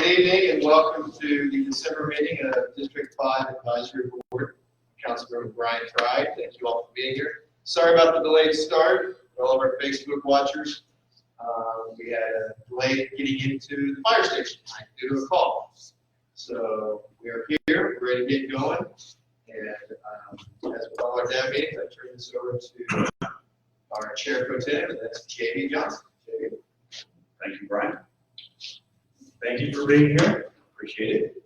Good evening and welcome to the December meeting of District 5 Advisory Board. Councilmember Brian Fry, thank you all for being here. Sorry about the delayed start for all of our Facebook watchers. We had a delay getting into the fire station due to a call. So we are here, we're ready to get going. And as with all our DAB meetings, I turn this over to our Chair Pro Tem, and that's J.B. Johnson. J.B. Thank you, Brian. Thank you for being here. Appreciate it.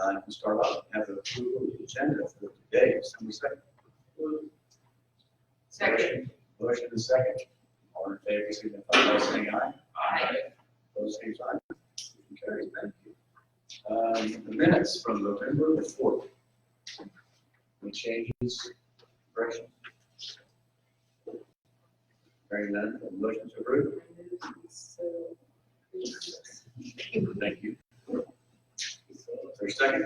I can start off and have the approval of the agenda for today. Somebody second. Second. Motion is second. All in favor, signify by saying aye. Aye. Those same sign. Motion carries. Thank you. The minutes from November the 4th. Any changes, corrections? Hearing none, a motion to approve. Thank you. Is there a second?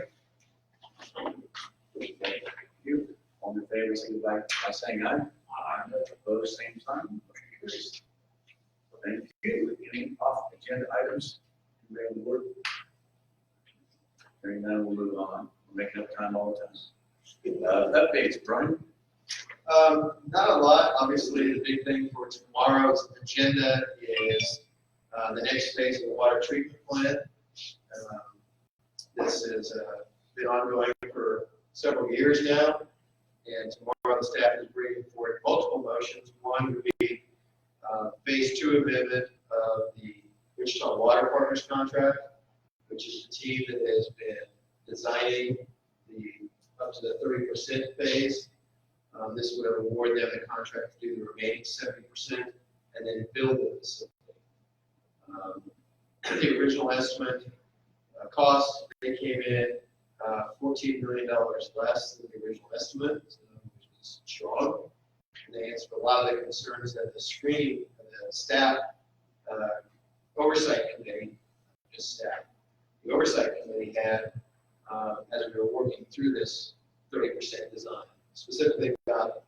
Thank you. All in favor, signify by saying aye. Aye. Opposed, same sign. Motion carries. Thank you. Any off agenda items? Anybody on the board? Hearing none, we'll move on. We're making up time all the time. Updates, Brian. Not a lot. Obviously, the big thing for tomorrow's agenda is the next phase of the water treatment plant. This has been ongoing for several years now, and tomorrow the staff is bringing forward multiple motions. One would be phase 2 amendment of the Wichita Water Partners contract, which is the team that has been designing up to the 30% phase. This would award them the contract to do the remaining 70% and then build the facility. The original estimate cost, they came in $14 million less than the original estimate, which is strong. And they answered a lot of the concerns that the screening, the staff oversight committee, the oversight committee had as we were working through this 30% design, specifically about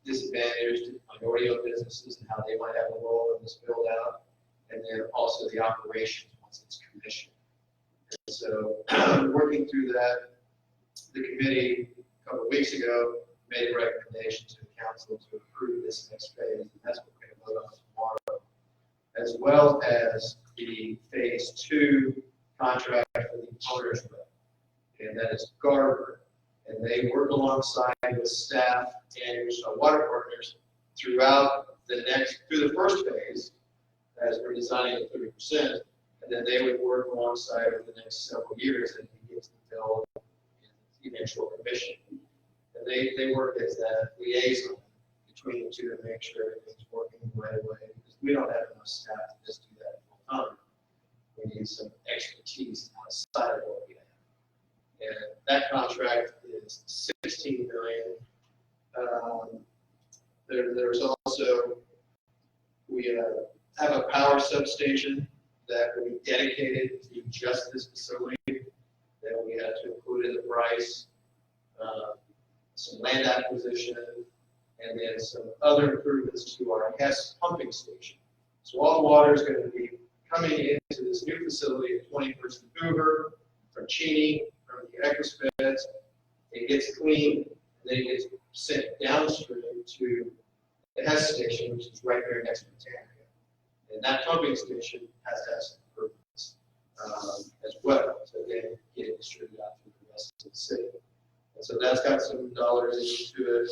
disadvantaged minority-owned businesses and how they might have a role in this build-out, and then also the operations once it's commissioned. And so, working through that, the committee a couple of weeks ago made a recommendation to the council to approve this next phase, and that's what we're going to vote on tomorrow, as well as the phase 2 contract for the owner's rep, and that is Garver. And they work alongside with staff and Wichita Water Partners throughout through the first phase, as we're designing the 30%, and then they would work alongside over the next several years as we get to build and eventual commission. And they work as that liaison between the two to make sure everything's working the right way, because we don't have enough staff to just do that full time. We need some expertise outside of what we have. And that contract is $16 million. There's also, we have a power substation that will be dedicated to just this facility that we had to include in the price, some land acquisition, and then some other improvements to our Hess pumping station. So all the water is going to be coming into this new facility at 21st and Hoover from Cheney, from the Equispeds. It gets cleaned, and then it gets sent downstream to the Hess station, which is right there next to Britannica. And that pumping station has to have some improvements as well, so they get it distributed out through the rest of the city. And so that's got some dollars into it.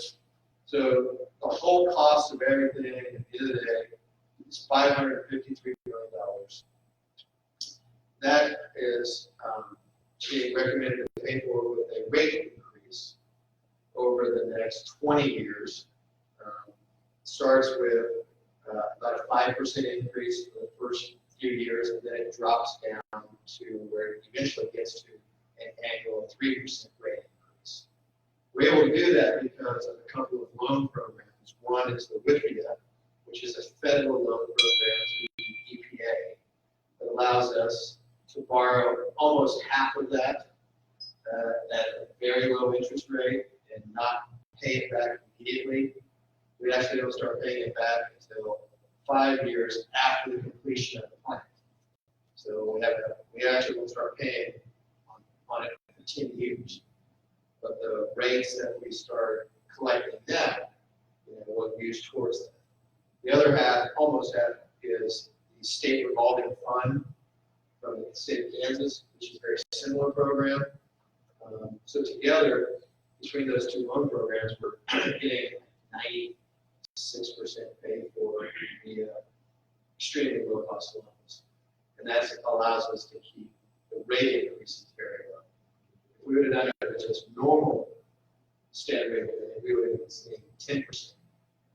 So the whole cost of everything at the end of the day is $553 million. That is being recommended to pay for with a rate increase over the next 20 years. Starts with about a 5% increase for the first few years, and then it drops down to where it eventually gets to an annual 3% rate increase. We're able to do that because of a couple of loan programs. One is the WIFIA, which is a federal loan program through the EPA that allows us to borrow almost half of that at a very low interest rate and not pay it back immediately. We actually don't start paying it back until 5 years after the completion of the plant. So we actually will start paying on it for 10 years. But the rates that we start collecting that, will be used towards that. The other half, almost half, is the state revolving fund from the state of Kansas, which is a very similar program. So together, between those two loan programs, we're getting 96% paid for the extremely low cost loans. And that allows us to keep the rate increases very low. If we would have done it with just normal standard rate, we would have been seeing 10%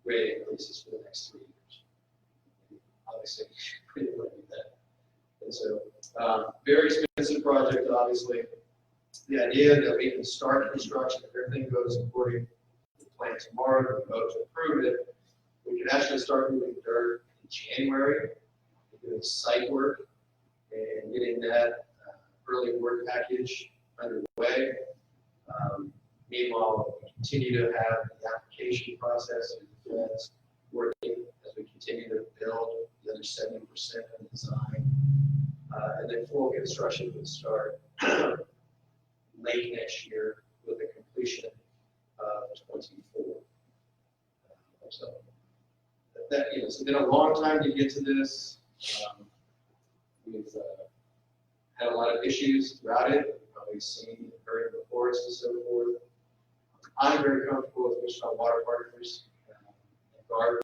rate increases for the next 3 years. Obviously, we didn't want to do that. And so, very expensive project, obviously. The idea that we can start construction, if everything goes according to the plan tomorrow, we vote to approve it, we can actually start moving dirt in January, doing site work, and getting that early work package underway. Meanwhile, we continue to have the application process working as we continue to build the other 70% of the design. And then full construction would start late next year with the completion of 24. So that, it's been a long time to get to this. We've had a lot of issues throughout it. We've probably seen and heard reports and so forth. I'm very comfortable with Wichita Water Partners and Gardner,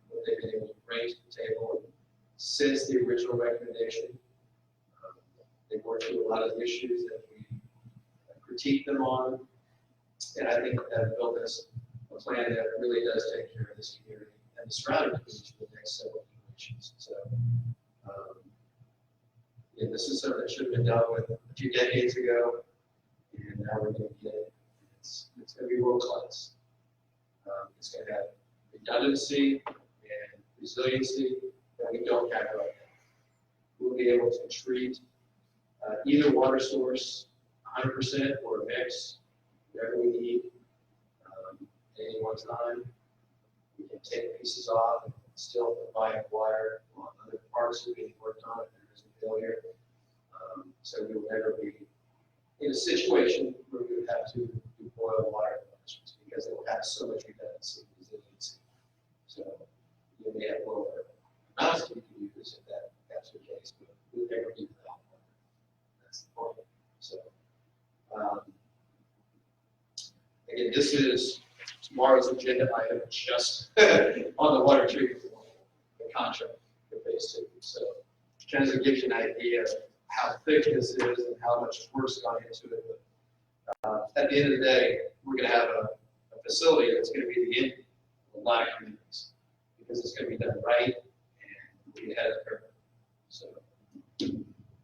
what they've been able to bring to the table since the original recommendation. They've worked through a lot of the issues that we critique them on, and I think that built us a plan that really does take care of this community and the surrounding communities for the next several generations. So, this is something that should have been dealt with a few decades ago, and now we're going to get it. It's going to be world class. It's going to have redundancy and resiliency that we don't have right now. We'll be able to treat either water source 100% or a mix, whatever we need, at any one time. We can take pieces off and still provide water while other parts are being worked on if there is a failure. So we will never be in a situation where we would have to do boil water connections because it will have so much redundancy and resiliency. So you may have lower amounts that we can use if that's the case, but we'll never do without water. That's the point. So again, this is tomorrow's agenda item just on the water treatment plant, the contract for phase 2. So kind of gives you an idea of how thick this is and how much work's gone into it. But at the end of the day, we're going to have a facility that's going to be the end of a lot of communities because it's going to be done right and we'll be ahead of the curve. So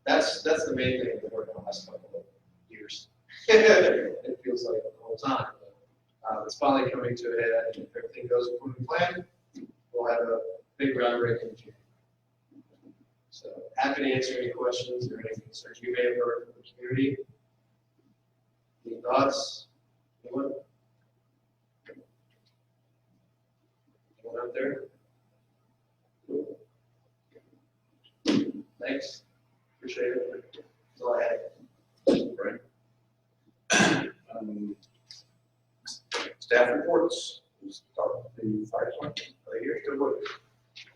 that's the main thing we've worked on the last couple of years. It feels like the whole time. But, it's finally coming to a head, and if everything goes according to plan, we'll have a big groundbreaking in June. So happy to answer any questions or any concerns you may have heard from the community. Any thoughts? Anyone? Anyone out there? Cool. Thanks. Appreciate it. That's all I had. Right. Staff reports. We'll start with the fire department. Here, good work.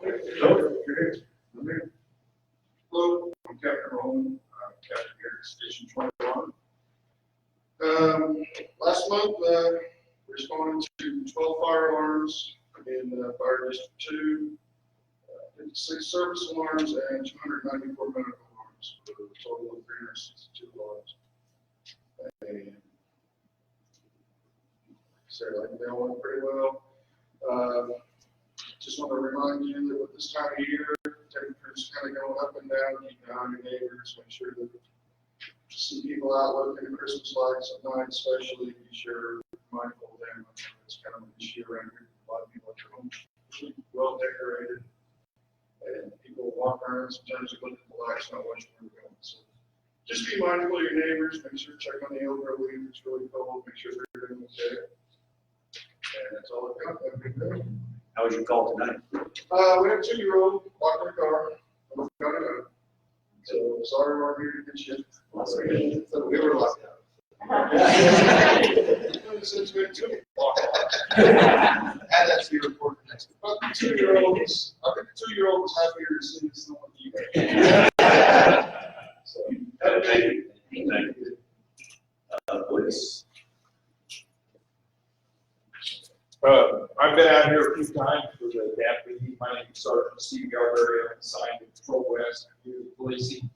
You're here. I'm here. Hello, I'm Captain Roman, Captain here at Station 21. Last month, we responded to 12 fire alarms in Fire District 2, 56 service alarms, and 294 medical alarms, for a total of 362 alarms. And so I think they all went pretty well. Just want to remind you that with this time of year, temperatures kind of go up and down, keep an eye on your neighbors, make sure that you see people out looking at Christmas lights at night, especially, be sure mindful of them. It's kind of an issue around here. A lot of people at their homes well decorated, and people walk around, sometimes they look at the lights, not watching where they're going. So just be mindful of your neighbors, make sure to check on the elderly if it's really cold, make sure they're doing okay. And that's all I've got. Have a good day. How was your call tonight? We had a 2-year-old walked in the car. So sorry we're here to get you. So we were locked out. Since we took walk Add that to your report next week. But the 2-year-olds, I think the 2-year-old was happier to see us than what you. So, have a good day. Thank you. Please. I've been out here a few times for the deputy. My name is Sergeant Steve Garberry. I'm assigned to Patrol West Community Policing.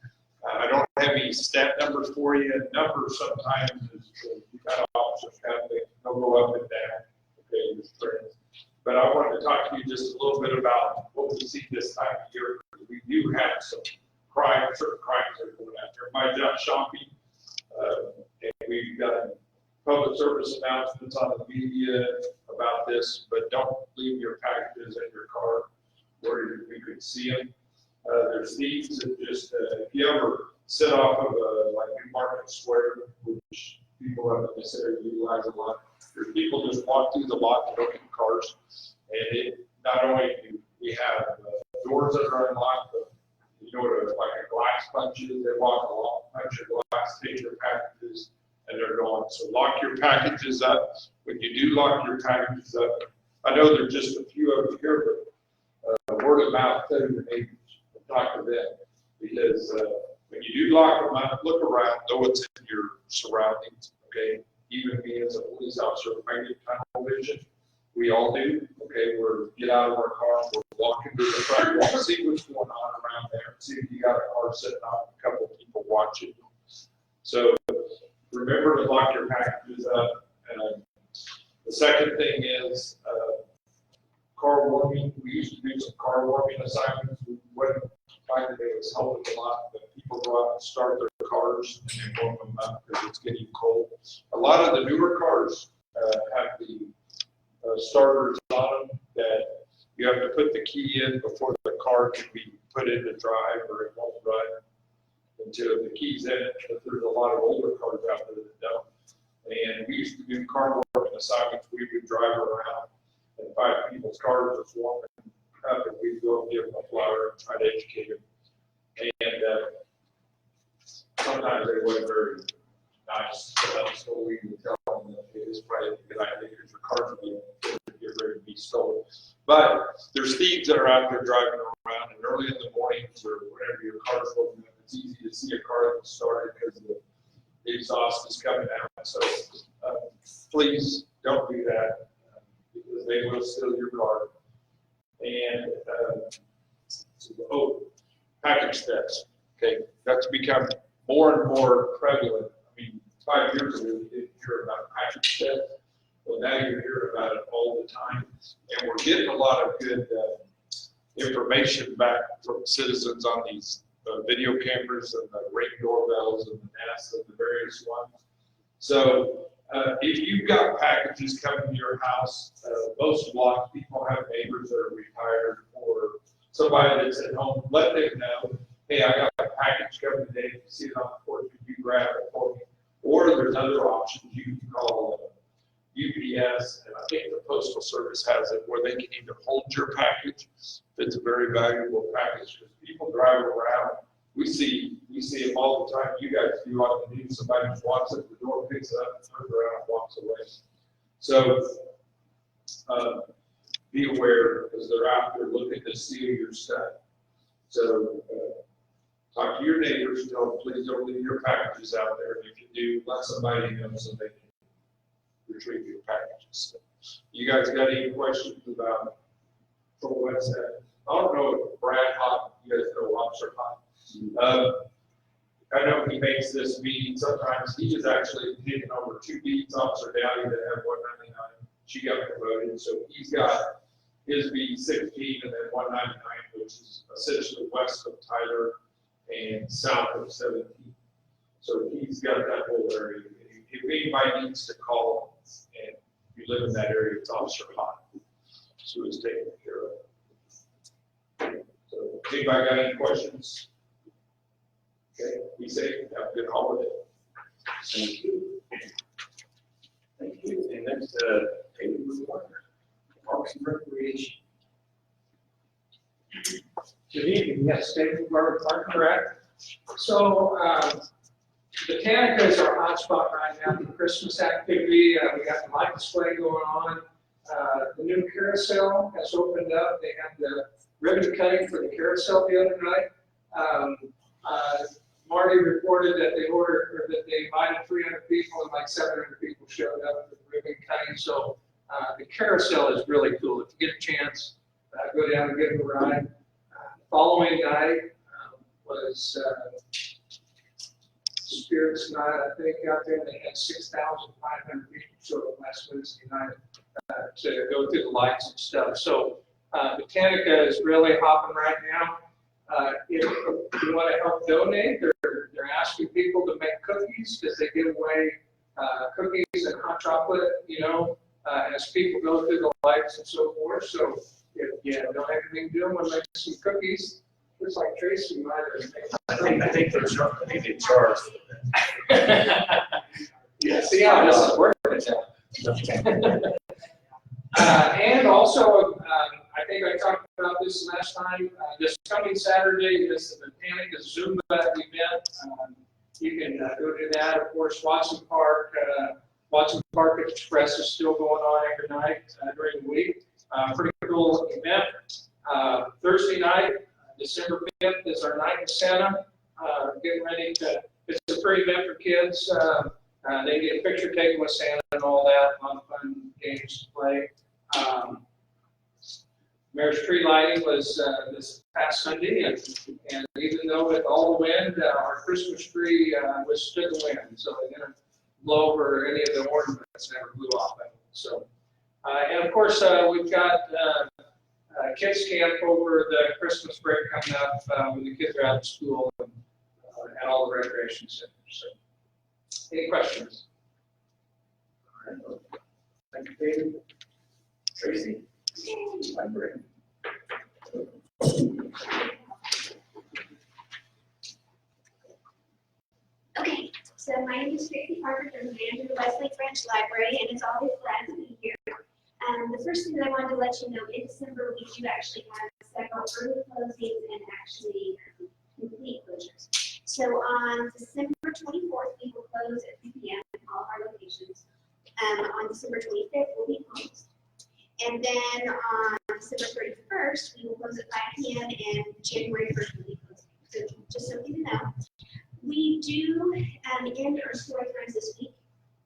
I don't have any stat numbers for you. Numbers sometimes is you got officers have they go up and down. Okay, with friends. But I wanted to talk to you just a little bit about what we see this time of year. We do have some crimes, certain crimes that are going out there. My job shopping, and we've done public service announcements on the media about this, but don't leave your packages in your car where we could see them. There's thieves that just, if you ever sit off of like Newmarket Square, which people haven't necessarily utilize a lot, there's people just walk through the lot and open cars. And it, not only do we have doors that are unlocked, but you go to like a glass punches, they walk along, punch your glass, take your packages, and they're gone. So lock your packages up. When you do lock your packages up, I know there's just a few over here, but word of mouth, tell your neighbors, talk to them. Because when you do lock them up, look around, know what's in your surroundings, okay? Even me as a police officer, I get tunnel vision. We all do, okay? We're get out of our car, we're walking to the front wall, see what's going on around there, see if you got a car sitting on a couple of people watching. So remember to lock your packages up. The second thing is car warming. We used to do some car warming assignments. We wouldn't find that it was helping a lot, but people go out and start their cars and they warm them up because it's getting cold. A lot of the newer cars have the starters on them that you have to put the key in before the car can be put into drive, or it won't run until the key's in it. But there's a lot of older cars out there that don't. And we used to do car warming assignments. We would drive around and find people's cars was warming up, and we'd go give them a flower and try to educate them. And sometimes they weren't very nice, so we would tell them that it is probably a good idea because your cars will get ready to be stolen. But there's thieves that are out there driving around, and early in the mornings or whenever your car's open up, it's easy to see a car that's started because the exhaust is coming out. So please don't do that because they will steal your car. And package thefts. Okay, that's become more and more prevalent. I mean, 5 years ago, we didn't hear about package theft. Well, now you're hearing about it all the time. And we're getting a lot of good information back from citizens on these video cameras and the Ring doorbells and the Nest and the various ones. So if you've got packages coming to your house, most blocks people have neighbors that are retired or somebody that's at home. Let them know, hey, I got a package coming today. If you see it on the porch, could you grab it for me? Or there's other options. You can call UPS, and I think the Postal Service has it where they can either hold your package. It's a very valuable package because people drive around. We see them all the time. You guys do on the news. Somebody just walks up the door, picks it up, turns around, and walks away. So be aware because they're out there looking to steal your stuff. So talk to your neighbors. Tell them please don't leave your packages out there. And if you do, let somebody know so they can retrieve your packages. You guys got any questions about Patrol West? I don't know if Brad Hott, you guys know Officer Hott. I know he makes this meeting. Sometimes he is actually taking over 2 beats. Officer Dowdy that had 199. She got promoted, so he's got his beat 16 and then 199, which is essentially west of Tyler and south of 17. So he's got that whole area. If anybody needs to call and you live in that area, it's Officer Hott. So he's taking care of it. So anybody got any questions? Okay, be safe. Have a good holiday. Thank you. Thank you. And next, David Woodward, Parks and Recreation. Good evening, yes, David Woodward, Park and Rec. So, Botanica is our hotspot right now for Christmas activity. We got the light display going on. The new carousel has opened up. They had the ribbon cutting for the carousel the other night. Marty reported that they invited 300 people and like 700 people showed up for the ribbon cutting. So the carousel is really cool. If you get a chance, go down and give it a ride. Following night was Spirits Night, I think, out there. They had 6,500 people show up last Wednesday night to go through the lights and stuff. So Botanica is really hopping right now. If you want to help donate, they're asking people to make cookies because they give away cookies and hot chocolate, as people go through the lights and so forth. So if you don't have anything to do, want to make some cookies, just like Tracy might have. I think they charge. Yeah, see how this is working. And also, I think I talked about this last time. This coming Saturday is the Botanica Zumba event. You can go to that. Of course, Watson Park Express is still going on every night during the week. Pretty cool event. Thursday night, December 5th, is our night in Santa. Getting ready to. It's a free event for kids. They get a picture taken with Santa and all that. A lot of fun games to play. Mayor's tree lighting was this past Sunday, and even though with all the wind, our Christmas tree withstood the wind, so they didn't blow over any of the ornaments, never blew off of it. So, and of course, we've got kids camp over the Christmas break coming up when the kids are out of school and at all the recreation centers. So, any questions? Thank you, David. Tracy? Library. Okay, so my name is Tracy Parker from the manager of the Westlake Branch Library, and it's always glad to be here. The first thing that I wanted to let you know, in December, we do actually have several early closings and actually complete closures. So on December 24th, we will close at 3 p.m. in all of our locations. On December 25th, we'll be closed. And then on December 31st, we will close at 5 p.m. and January 1st will be closed. So just something to know. We do end our story times this week.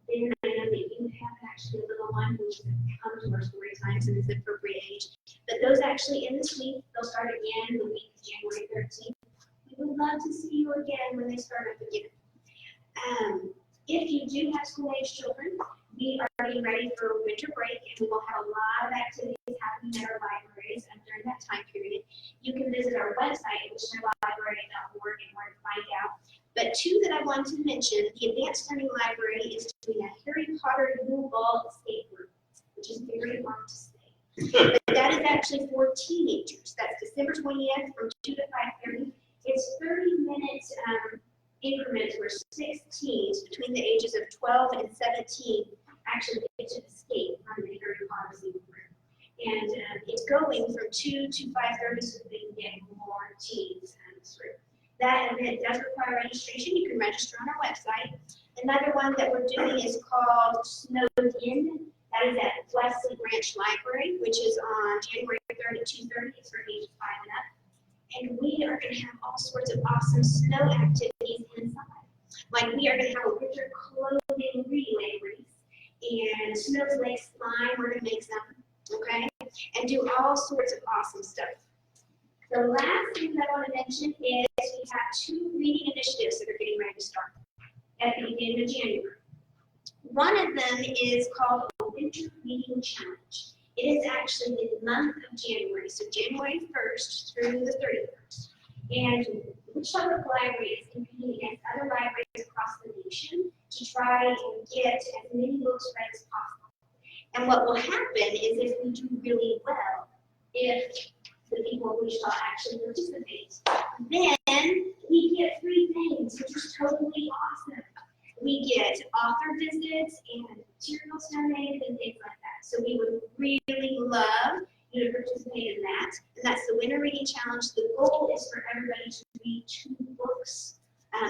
Then I know that you have actually a little one who's come to our story times and is the appropriate age. But those actually end this week. They'll start again the week of January 13th. We would love to see you again when they start up again. If you do have school-age children, we are getting ready for winter break, and we will have a lot of activities happening at our libraries during that time period. You can visit our website, wishnerlibrary.org, and where to find out. But two that I wanted to mention, the Advanced Learning Library is doing a Harry Potter Yule Ball escape room, which is very hard to say. But that is actually for teenagers. That's December 20th from 2 to 5:30. It's 30-minute increments where 6 teens between the ages of 12 and 17 actually get to escape from the Harry Potter escape room. And it's going from 2 to 5:30 so they can get more teens through. That event does require registration. You can register on our website. Another one that we're doing is called Snowed In. That is at Wesley Branch Library, which is on January 3rd at 2:30. It's for ages 5 and up. And we are going to have all sorts of awesome snow activities inside. Like we are going to have a winter clothing relay race and snowflake slime. We're going to make some, okay? And do all sorts of awesome stuff. The last thing that I want to mention is we have 2 reading initiatives that are getting ready to start at the beginning of January. One of them is called a Winter Reading Challenge. It is actually the month of January, so January 1st through the 31st. And Wichita Public Library is competing against other libraries across the nation to try and get as many books read as possible. And what will happen is if we do really well, if the people of Wichita actually participate, then we get free things, which is totally awesome. We get author visits and materials donated and things like that. So we would really love you to participate in that. And that's the Winter Reading Challenge. The goal is for everybody to read 2 books books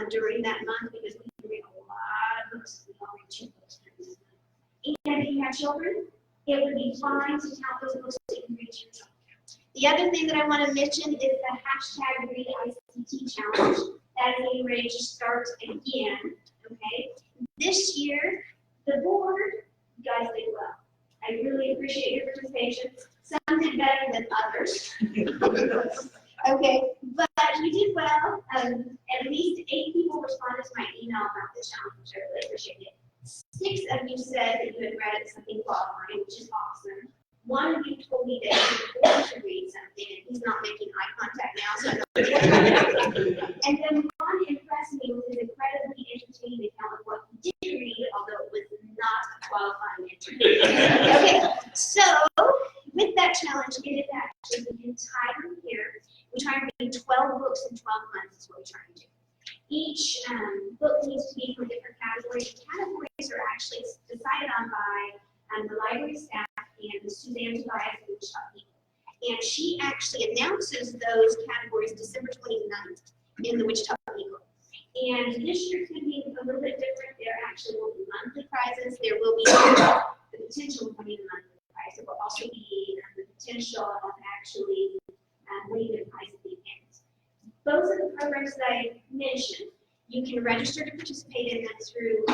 during that month because we read a lot of books. We all read 2 books during this month. And if you have children, it would be fine to count those books that you read to your children. The other thing that I want to mention is the hashtag Read ICT Challenge that is getting ready to start again. Okay, this year the board, you guys did well. I really appreciate your participation. Some did better than others. Okay, but you did well. At least 8 people responded to my email about the challenge. I really appreciate it. 6 of you said that you had read something qualifying, which is awesome. 1 of you told me that he was going to read something, and he's not making eye contact now, so I don't know. And then 1 impressed me with his incredibly entertaining account of what he did read, although it was not a qualifying entry. Okay, so with that challenge, it is actually the entire year. We try and read 12 books in 12 months is what we try and do. Each book needs to be from different categories. The categories are actually decided on by the library staff and Suzanne Tobias and Wichita People. And she actually announces those categories December 29th in the Wichita People. And this year could be a little bit different. There actually will be monthly prizes. There will be the potential of winning a monthly prize. There will also be the potential of actually winning a prize at the end. Those are the programs that I mentioned. You can register to participate in them through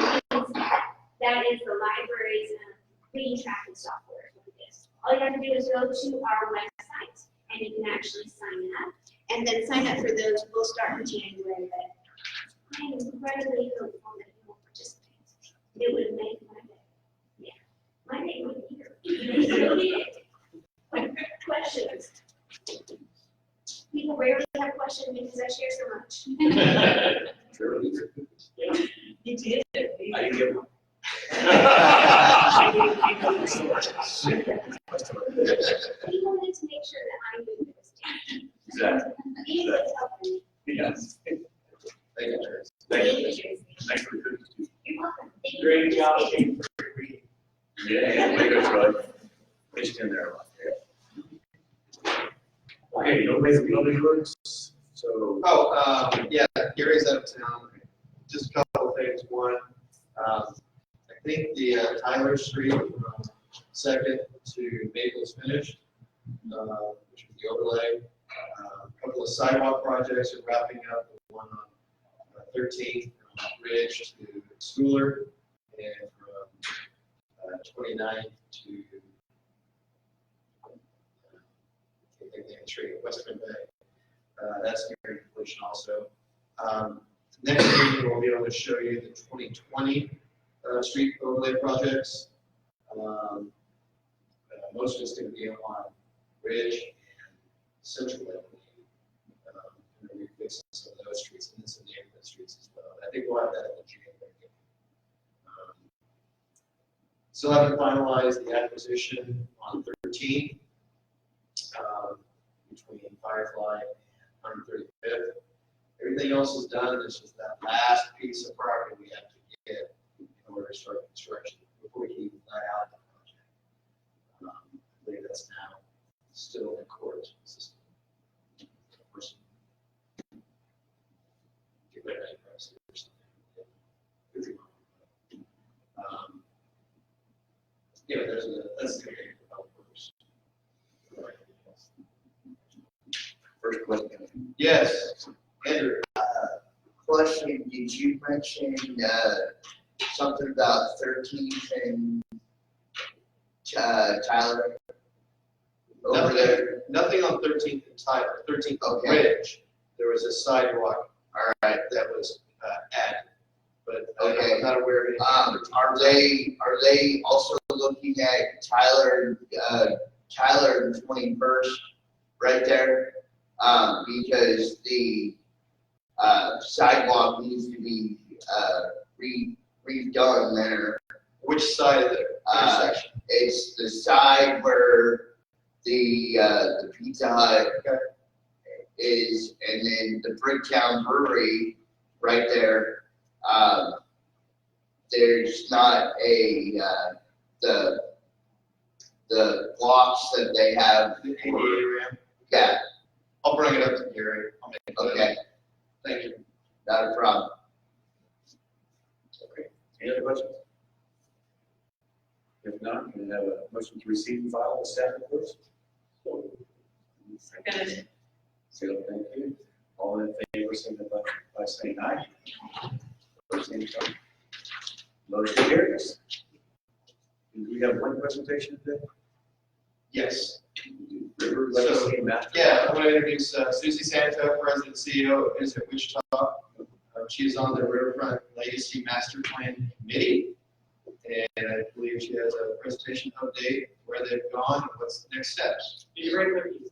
that is the library's reading tracking software. All you have to do is go to our website and you can actually sign up. And then sign up for those will start in January. But I am incredibly hopeful that you will participate. It would make my day. Yeah. My day would be here. Questions? People rarely have questions because I share so much. Sure. You did. I didn't get one. People need to make sure that I do this. Exactly. These is helping. Yes. Thank you, Terry. Thank you. Thanks for the good. You're welcome. Thank you Great for job, participating. Kate. Yeah, way to go, Troy. Pitched in there a lot. Okay, nobody's building works, so. Oh, yeah, Gary's out of town. Just a couple of things. One, I think the Tyler Street from 2nd to Maple is finished, which is the overlay. A couple of sidewalk projects are wrapping up. The one on 13th from Ridge to Schooler, and from 29th to Street, Western Bay. That's nearing completion also. Next meeting, we'll be able to show you the 2020 street overlay projects. Most of it's going to be on Ridge and Central Avenue. And we're fixing some of those streets and then some neighborhood streets as well. I think we'll have that in January. Still haven't finalized the acquisition on 13. Between Firefly and 135th. Everything else is done. It's just that last piece of property we have to get in order to start construction before we can even let out the project. I believe that's now still in the court system. Get rid of that price or something. Yeah, that's the thing about first. First question. Yes, Andrew. Question, did you mention, something about 13th and, Tyler? Over there? Nothing on 13th and Tyler, 13th on Okay. Ridge. There was a sidewalk, that was added, but Okay. I'm not aware of anything. Are they also looking at Tyler and 21st right there? Because the, sidewalk needs to be, redone there. Which side of the intersection? It's the side where the Pizza Hut is, and then the Bricktown Brewery right there. There's not the blocks that they have. The ADA ramp? Yeah, I'll bring it up to Gary. I'll make it. okay. Thank you. Not a problem. Okay, any other questions? If not, can I have a motion to receive and file the staff reports? Second. So, thank you. All in favor, signify by saying aye. Opposed, same sign. Motion carries. Do we have one presentation today? Yes. River Legacy Master. Yeah, I want to introduce Susie Santo, President and CEO of Visit Wichita. She's on the Riverfront Legacy Master Plan Committee. And I believe she has a presentation update where they've gone and what's the next steps. Be right with you.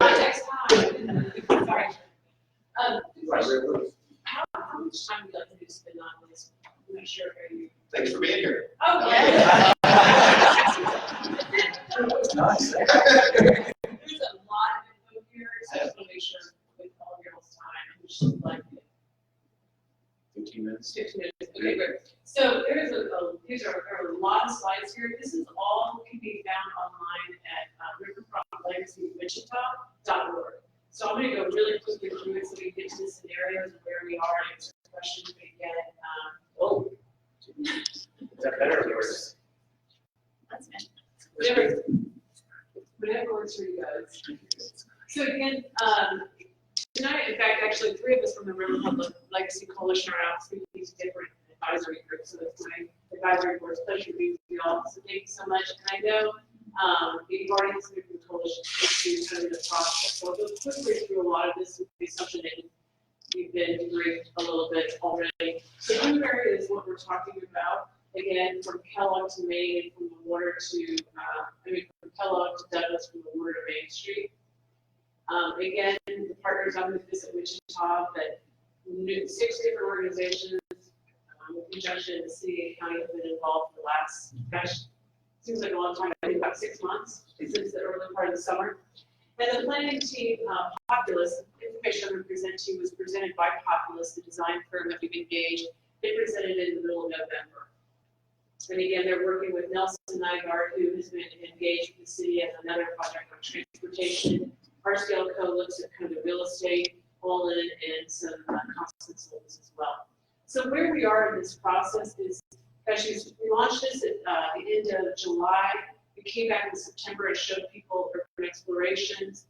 Next time. Sorry. Good question. How much time would you like to spend on this? I'm not sure if you. Thanks for being here. Oh, yeah. Nice. There's a lot of info here, so I just want to make sure with all of y'all's time, we should like 15 minutes. 15 minutes. Okay, great. So there's these are a lot of slides here. This is all can be found online at riverfrontlegacywichita.org. So I'm going to go really quickly through it so we can get to the scenarios of where we are and answer questions we get. Is that better or worse? That's it. Whatever works for you guys. So again, tonight, in fact, actually 3 of us from the Riverfront Legacy Coalition are out speaking to these different advisory groups. So it's my advisory board's pleasure to be with you all. So thank you so much. And I know the Guardians of the Coalition is kind of the process. So I'll go quickly through a lot of this with the assumption that you've been briefed a little bit already. So Blueberry is what we're talking about. Again, from Kellogg to Main, from the water to, from Kellogg to Douglas, from the water to Main Street. Again, the partners on the Visit Wichita, but 6 different organizations, in conjunction, the city and county have been involved for the last, seems like a long time, I think about 6 months, since the early part of the summer. And the planning team, Populous, information I'm going to present to you was presented by Populous, the design firm that we've engaged. They presented in the middle of November. And again, they're working with Nelson Nygaard, who has been engaged with the city as another project on transportation. RScale Co. looks at kind of the real estate, all in, and some consultants as well. So where we are in this process is, actually, we launched this at the end of July. We came back in September and showed people urban explorations.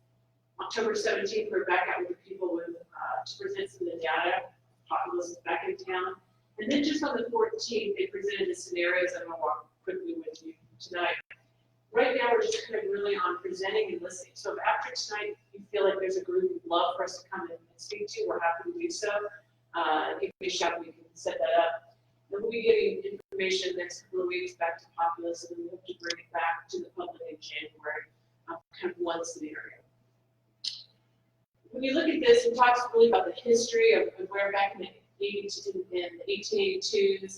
October 17th, we're back out with the people with, to present some of the data. Populous is back in town. And then just on the 14th, they presented the scenarios I'm going to walk quickly with you tonight. Right now, we're just kind of really on presenting and listening. So if after tonight you feel like there's a group you'd love for us to come in and speak to, we're happy to do so. Give me a shout, we can set that up. And we'll be getting information next couple of weeks back to Populous, and then we hope to bring it back to the public in January, kind of one scenario. When you look at this, it talks really about the history of where back in the 1882s, you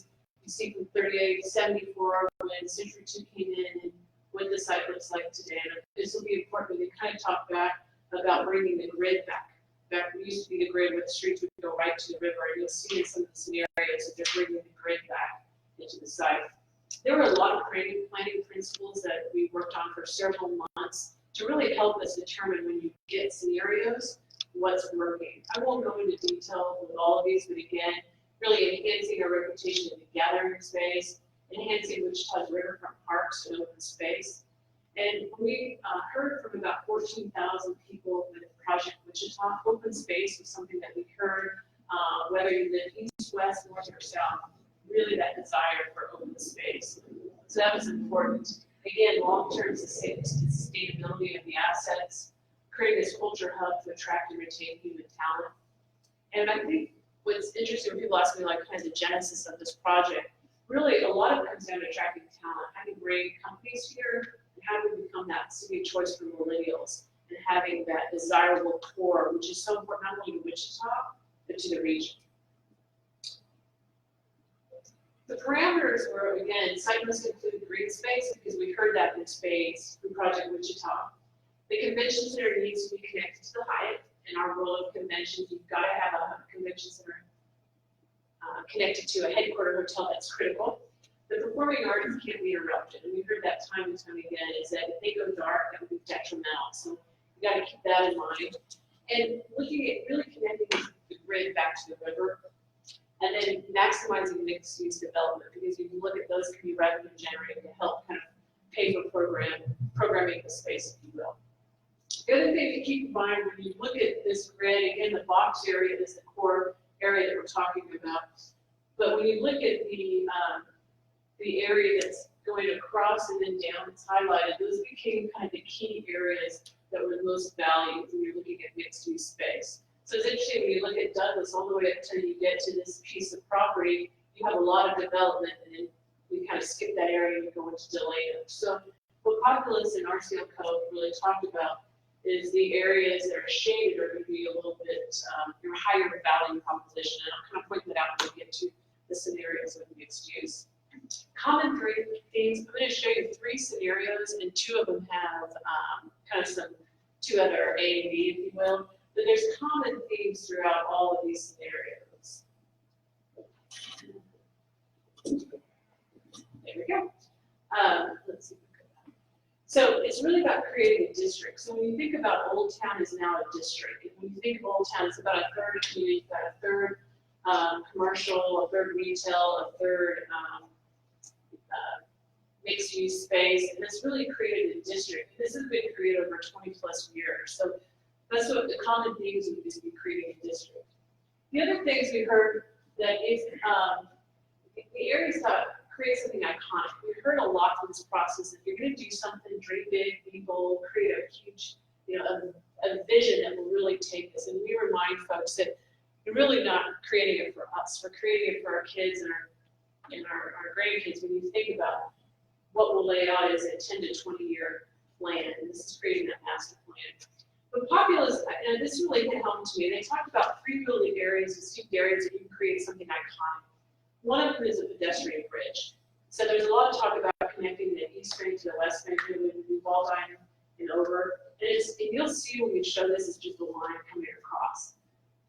see from 38 to 74 when Century 2 came in and what the site looks like today. And this will be important when we kind of talk back about bringing the grid back. Back we used to be the grid where the streets would go right to the river, and you'll see in some of the scenarios that they're bringing the grid back into the site. There were a lot of planning principles that we worked on for several months to really help us determine when you get scenarios, what's working. I won't go into detail with all of these, but again, really enhancing our reputation in the gathering space, enhancing Wichita's riverfront parks and open space. And we heard from about 14,000 people with Project Wichita. Open space was something that we heard, whether you live east, west, north, or south, really that desire for open space. So that was important. Again, long-term sustainability of the assets, creating this culture hub to attract and retain human talent. And I think what's interesting when people ask me like kind of the genesis of this project, really a lot of it comes down to attracting talent, having great companies here, and how do we become that city of choice for millennials, and having that desirable core, which is so important not only to Wichita, but to the region. The parameters were, again, site must include green space, because we heard that in space through Project Wichita. The convention center needs to be connected to the Hyatt. In our world of conventions, you've got to have a convention center connected to a headquarter hotel. That's critical. The performing arts can't be interrupted, and we heard that time and time again, is that if they go dark, that would be detrimental. So you got to keep that in mind. And looking at really connecting the grid back to the river. And then maximizing mixed use development, because you can look at those can be revenue generating to help kind of pay for programming the space, if you will. The other thing to keep in mind when you look at this grid, again, the box area is the core area that we're talking about. But when you look at the area that's going across and then down, it's highlighted, those became kind of the key areas that were most valued when you're looking at mixed use space. So it's interesting when you look at Douglas all the way up until you get to this piece of property, you have a lot of development, and then we kind of skip that area and go into Delano. So what Populous and RCO Code really talked about is the areas that are shaded are going to be a little bit your higher value proposition, and I'll kind of point that out when we get to the scenarios of mixed use. Common themes, I'm going to show you 3 scenarios, and 2 of them have kind of two other A and B, if you will. But there's common themes throughout all of these scenarios. There we go. Let's see. So it's really about creating a district. So when you think about Old Town is now a district. And when you think of Old Town, it's about a third community, about a third commercial, a third retail, a third mixed use space. And it's really created a district. And this has been created over 20 plus years. So that's what the common themes would be, creating a district. The other things we heard that is the areas that create something iconic. We heard a lot from this process. If you're going to do something, dream big, be bold, create a huge, a vision that will really take this. And we remind folks that we're really not creating it for us. We're creating it for our kids and our grandkids. When you think about what we'll lay out as a 10 to 20 year plan, and this is creating that master plan. But Populous, and this really hit home to me, they talked about 3 building areas, distinct areas that you can create something iconic. One of them is a pedestrian bridge. So there's a lot of talk about connecting the east bank to the west bank, and we've all done and over. And you'll see when we show this, it's just a line coming across.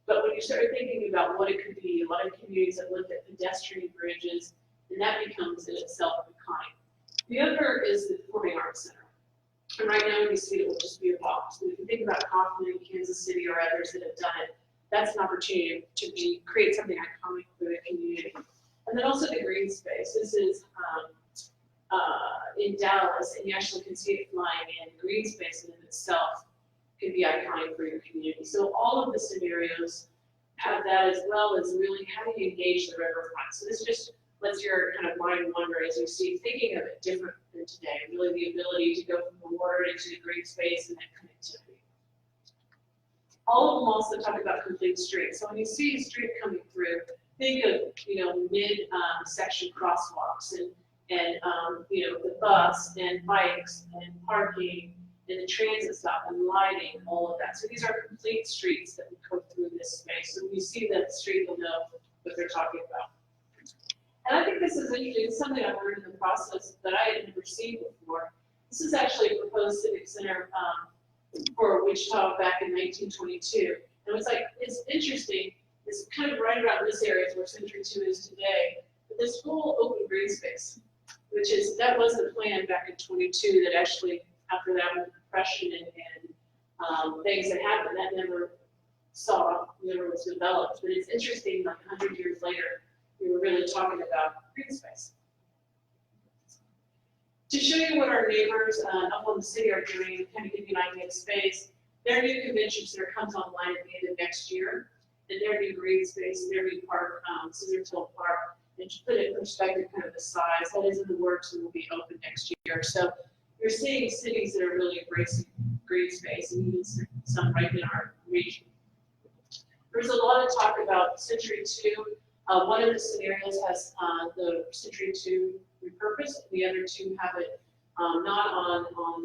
But when you start thinking about what it could be, a lot of communities have looked at pedestrian bridges, and that becomes in itself iconic. The other is the Performing Arts Center. And right now, you see it will just be a box. But if you think about Kaufman, Kansas City, or others that have done it, that's an opportunity to create something iconic for the community. And then also the green space. This is in Dallas, and you actually can see it flying in. Green space in itself can be iconic for your community. So all of the scenarios have that, as well as really how do you engage the riverfront. So this just lets your kind of mind wander as you see, thinking of it different than today. Really the ability to go from the water into the green space and that connectivity. All of them also talk about complete streets. So when you see a street coming through, think of mid-section crosswalks and the bus and bikes and parking and the transit stop and lighting, all of that. So these are complete streets that we go through this space. So when you see that street, you'll know what they're talking about. And I think this is interesting. It's something I learned in the process that I had never seen before. This is actually a proposed civic center for Wichita back in 1922. And it's interesting. It's kind of right around this area where Century 2 is today. But this whole open green space, that was the plan back in 22 that actually, after that with depression and things that happened, that never was developed. But it's interesting, like 100 years later, we were really talking about green space. To show you what our neighbors up on the city are doing, kind of give you an idea of space, their new convention center comes online at the end of next year, and their new green space, their new park, Scissortail Park, and to put it in perspective, kind of the size, that is in the works and will be open next year. So you're seeing cities that are really embracing green space, and even some right in our region. There's a lot of talk about Century 2. One of the scenarios has the Century 2 repurposed. The other 2 have it not on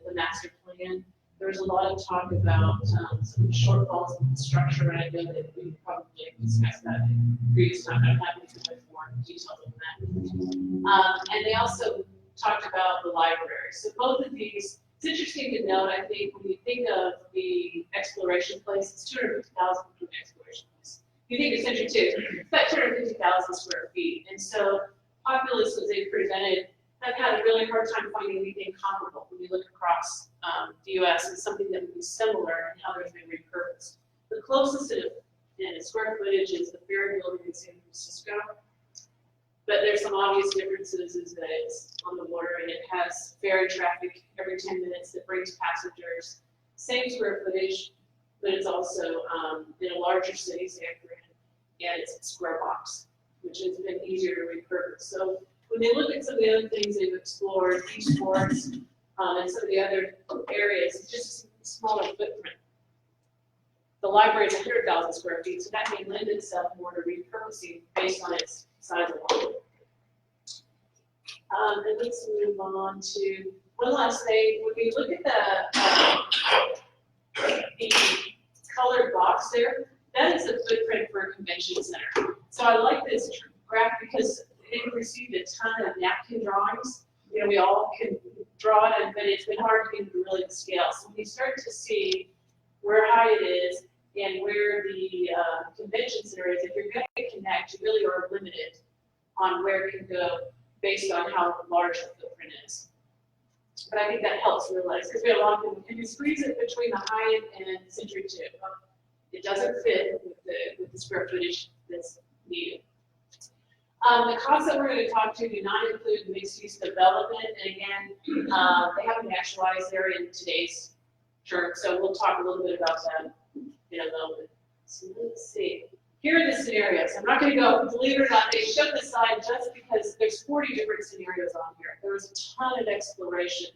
the master plan. There's a lot of talk about some shortfalls in the structure, and I know that we probably discussed that in previous time. I'm happy to go more details on that. And they also talked about the library. So both of these, it's interesting to note, I think, when you think of the exploration place, it's 250,000 for an exploration place. You think of Century 2, it's about 250,000 square feet. And so Populous, as they presented, have had a really hard time finding anything comparable when you look across the U.S. and something that would be similar and how there's been repurposed. The closest and its square footage is the Ferry Building in San Francisco. But there's some obvious differences is that it's on the water and it has ferry traffic every 10 minutes that brings passengers. Same square footage, but it's also in a larger city, San Fran, and it's a square box, which has been easier to repurpose. So when they look at some of the other things they've explored, esports, and some of the other areas, it's just a smaller footprint. The library is 100,000 square feet, so that may lend itself more to repurposing based on its size alone. And let's move on to one last thing. When we look at the colored box there, that is the footprint for a convention center. So I like this graph because it received a ton of napkin drawings. You know, we all can draw it, but it's been hard to get into really the scale. So we start to see where high it is and where the convention center is. If you're going to connect, you really are limited on where it can go based on how large the footprint is. But I think that helps realize, because we have a lot of people, can you squeeze it between the Hyatt and Century 2? It doesn't fit with the square footage that's needed. The costs that we're going to talk to do not include mixed-use development, and again, they haven't actualized there in today's term, so we'll talk a little bit about that in a little bit. So let's see. Here are the scenarios. I'm not going to go, believe it or not, they showed this slide just because there's 40 different scenarios on here. There was a ton of exploration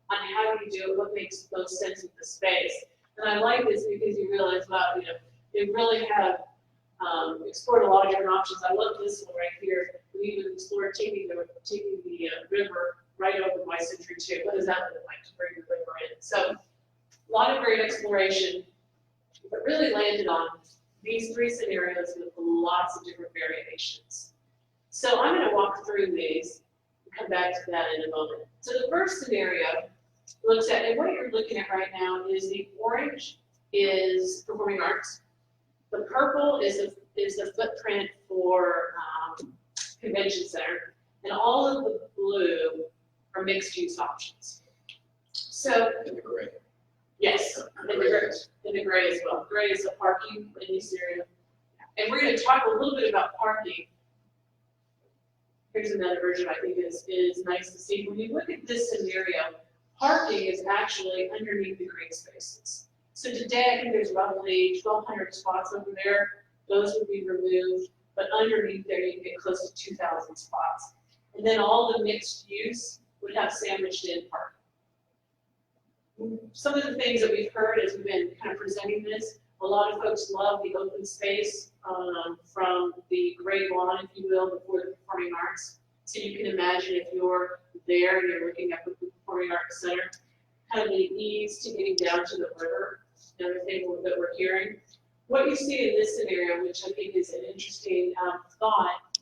on how do you do it, what makes most sense with the space. And I like this because you realize, wow, you know, they really have explored a lot of different options. I love this one right here. We even explored taking the river right over by Century 2. What does that look like to bring the river in? So a lot of great exploration, but really landed on these three scenarios with lots of different variations. So I'm going to walk through these and come back to that in a moment. So the first scenario looks at, and what you're looking at right now is the orange is performing arts. The purple is the footprint for convention center, and all of the blue are mixed use options. So In the gray. yes, in the gray as well. Gray is the parking in this area. And we're going to talk a little bit about parking. Here's another version I think is nice to see. When you look at this scenario, parking is actually underneath the green spaces. So today, I think there's roughly 1,200 spots over there. Those would be removed, but underneath there, you can get close to 2,000 spots. And then all the mixed use would have sandwiched in parking. Some of the things that we've heard as we've been kind of presenting this, a lot of folks love the open space from the great lawn, if you will, before the performing arts. So you can imagine if you're there and you're looking at the performing arts center, kind of the ease to getting down to the river, another thing that we're hearing. What you see in this scenario, which I think is an interesting thought,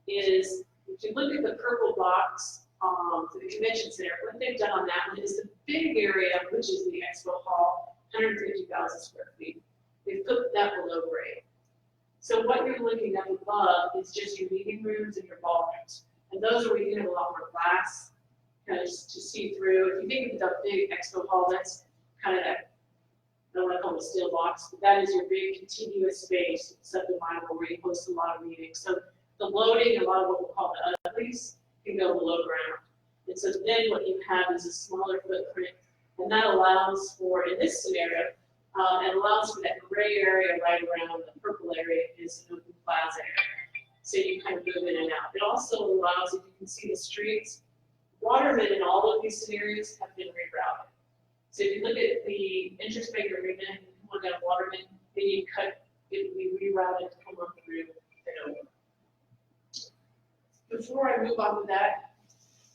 is if you look at the purple box for the convention center, what they've done on that one is the big area, which is the expo hall, 150,000 square feet. They've put that below grade. So what you're looking at above is just your meeting rooms and your ballrooms. And those are where you can have a lot more glass, kind of to see through. If you think of the big expo hall, that's kind of that, I don't want to call it a steel box, but that is your big continuous space, subdividable, where you host a lot of meetings. So the loading, a lot of what we'll call the uglies, can go below ground. And so then what you have is a smaller footprint, and that allows for, in this scenario, it allows for that gray area right around the purple area is an open plaza area. So you kind of move in and out. It also allows, if you can see the streets, Waterman in all of these scenarios have been rerouted. So if you look at the Interest Bank Arena, and you want to go to Waterman, then you cut, it will be rerouted to come up through the over. Before I move on to that,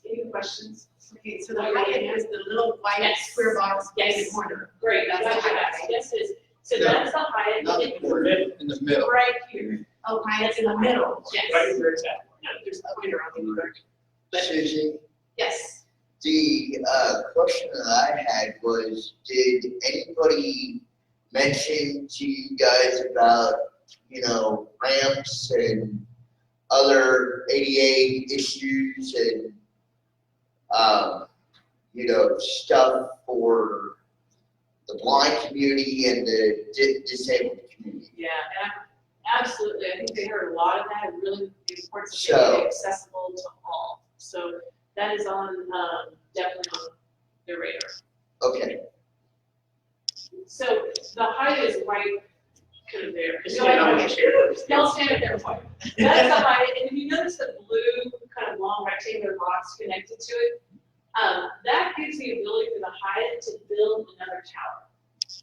any questions? Okay, so the Hyatt is the little white Yes. square box in the Yes. corner. Great, That's that's the what I Hyatt, asked. right? Yes, it is. So No. that's the Hyatt, Not it's in the middle. right here. Oh, Hyatt's in the middle. Yes. Right where it's at. No, there's a pointer on the correct. But Susie, yes, the question that I had was, did anybody mention to you guys about, ramps and other ADA issues and, stuff for the blind community and the disabled community? community. Yeah, and absolutely, I think they heard a lot of that, and really the importance of So- making it accessible to all. So that is on, definitely on their radar. Okay, So the height is right kind of there. Just stand on your chair. Don't stand at their point. That's the height, and if you notice the blue kind of long rectangular box connected to it, that gives the ability for the Hyatt to build another tower.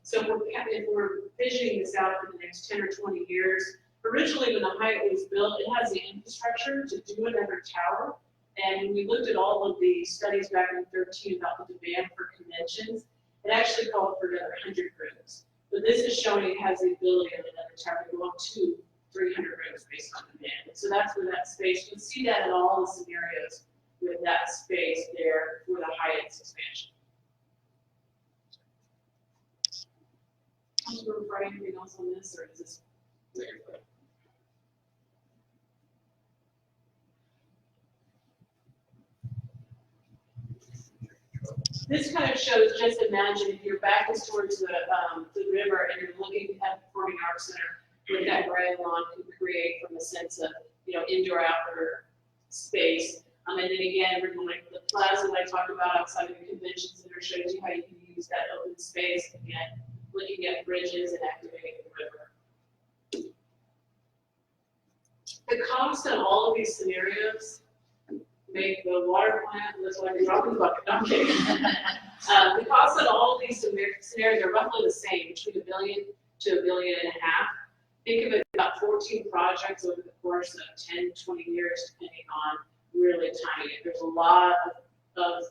So if we're visioning this out for the next 10 or 20 years, originally when the Hyatt was built, it has the infrastructure to do another tower. And when we looked at all of the studies back in 2013 about the demand for conventions, it actually called for another 100 rooms. But this is showing it has the ability of another tower to go up to 300 rooms based on demand. And so that's where that space, you can see that in all the scenarios with that space there for the Hyatt's expansion. Was there anything else on this, or is this where you're put? This kind of shows, just imagine if your back is towards the river and you're looking at the Performing Arts Center, what that gray lawn can create from a sense of, indoor, outdoor space. And then again, we're going the plaza that I talked about outside of the convention center shows you how you can use that open space, again, looking at bridges and activating the river. The cost on all of these scenarios make the water plant look like a drop in the bucket. No, I'm kidding. The costs on all of these scenarios are roughly the same, between $1 billion to $1.5 billion. Think of it about 14 projects over the course of 10, 20 years, depending on really tiny. There's a lot of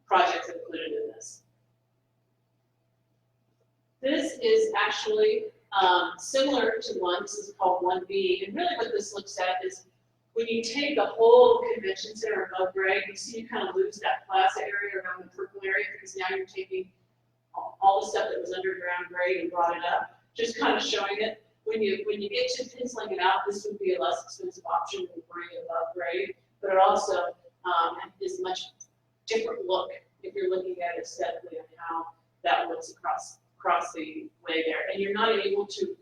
projects included in this. This is actually similar to one. This is called 1B, and really what this looks at is when you take the whole convention center above grade, you see you kind of lose that plaza area around the purple area because now you're taking all the stuff that was underground grade and brought it up. Just kind of showing it. When you get to penciling it out, this would be a less expensive option than bring it above grade, but it also is a much different look if you're looking at it aesthetically and how that looks across the way there. And you're not able to,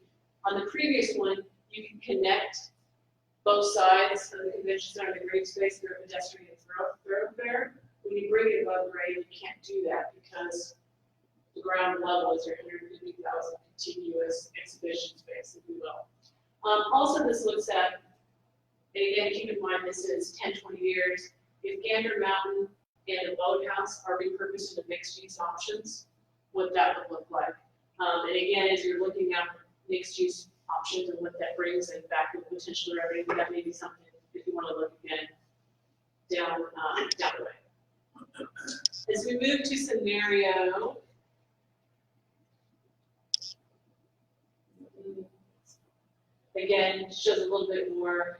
on the previous one, you can connect both sides of the convention center, the green space, through a pedestrian thoroughfare. When you bring it above grade, you can't do that because the ground level is your 150,000 continuous exhibition space, if you will. Also, this looks at, and again, keep in mind this is 10, 20 years. If Gander Mountain and the boathouse are repurposed into mixed-use options, what that would look like. And again, as you're looking at mixed-use options and what that brings and back with potential revenue, that may be something if you want to look again down the way. As we move to scenario, again, shows a little bit more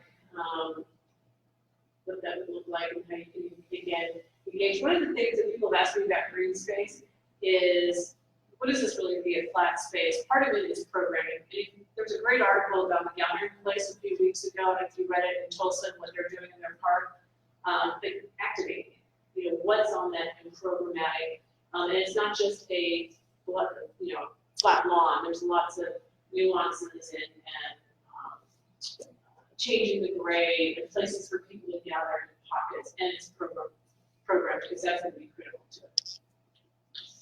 what that would look like and how you can, again, engage. One of the things that people have asked me about green space is, what does this really be, a flat space? Part of it is programming. There was a great article about McGowan Place a few weeks ago, and if you read it in Tulsa and what they're doing in their park, they activate, what's on that and programmatic. And it's not just a, flat lawn. There's lots of nuances and changing the grade and places for people to gather in pockets, and it's programmed because that's going to be critical to it.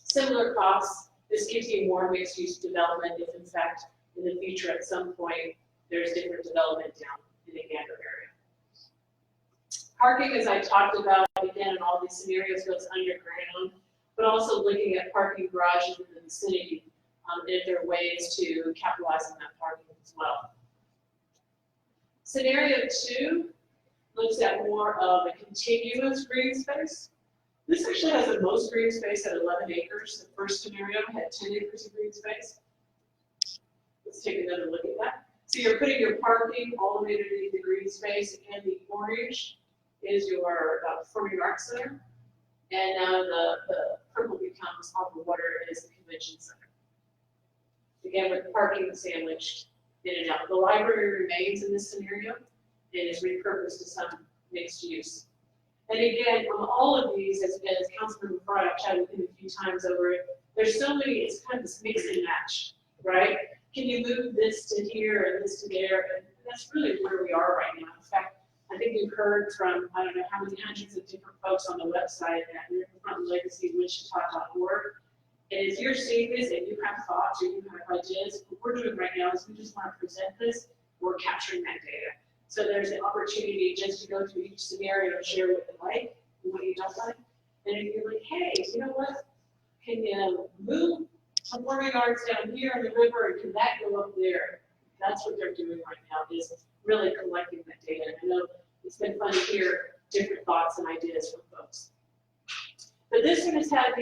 Similar costs. This gives you more mixed-use development if, in fact, in the future at some point there's different development down in the Gander area. Parking, as I talked about, again, in all these scenarios goes underground, but also looking at parking garages in the vicinity, if there are ways to capitalize on that parking as well. Scenario 2 looks at more of a continuous green space. This actually has the most green space at 11 acres. The first scenario had 10 acres of green space. Let's take another look at that. So you're putting your parking all the way underneath the green space, and the orange is your Performing Arts Center. And now the purple becomes on the water is the convention center. Again, with parking sandwiched in and out. The library remains in this scenario and is repurposed to some mixed use. And again, on all of these, as Councilman Frye, I've chatted with him a few times over it, there's so many, it's kind of this mix and match, right? can you move this to here and this to there? And that's really where we are right now. In fact, I think we've heard from, I don't know how many hundreds of different folks on the website at riverfrontlegacywichita.org. And if you're seeing this and you have thoughts or you have ideas, what we're doing right now is we just want to present this, we're capturing that data. So there's an opportunity just to go through each scenario and share what you like and what you don't like. And if you're like, hey, you know what? Can you move performing arts down here in the river and can that go up there? That's what they're doing right now, is really collecting that data. I know it's been fun to hear different thoughts and ideas from folks. But this one has had,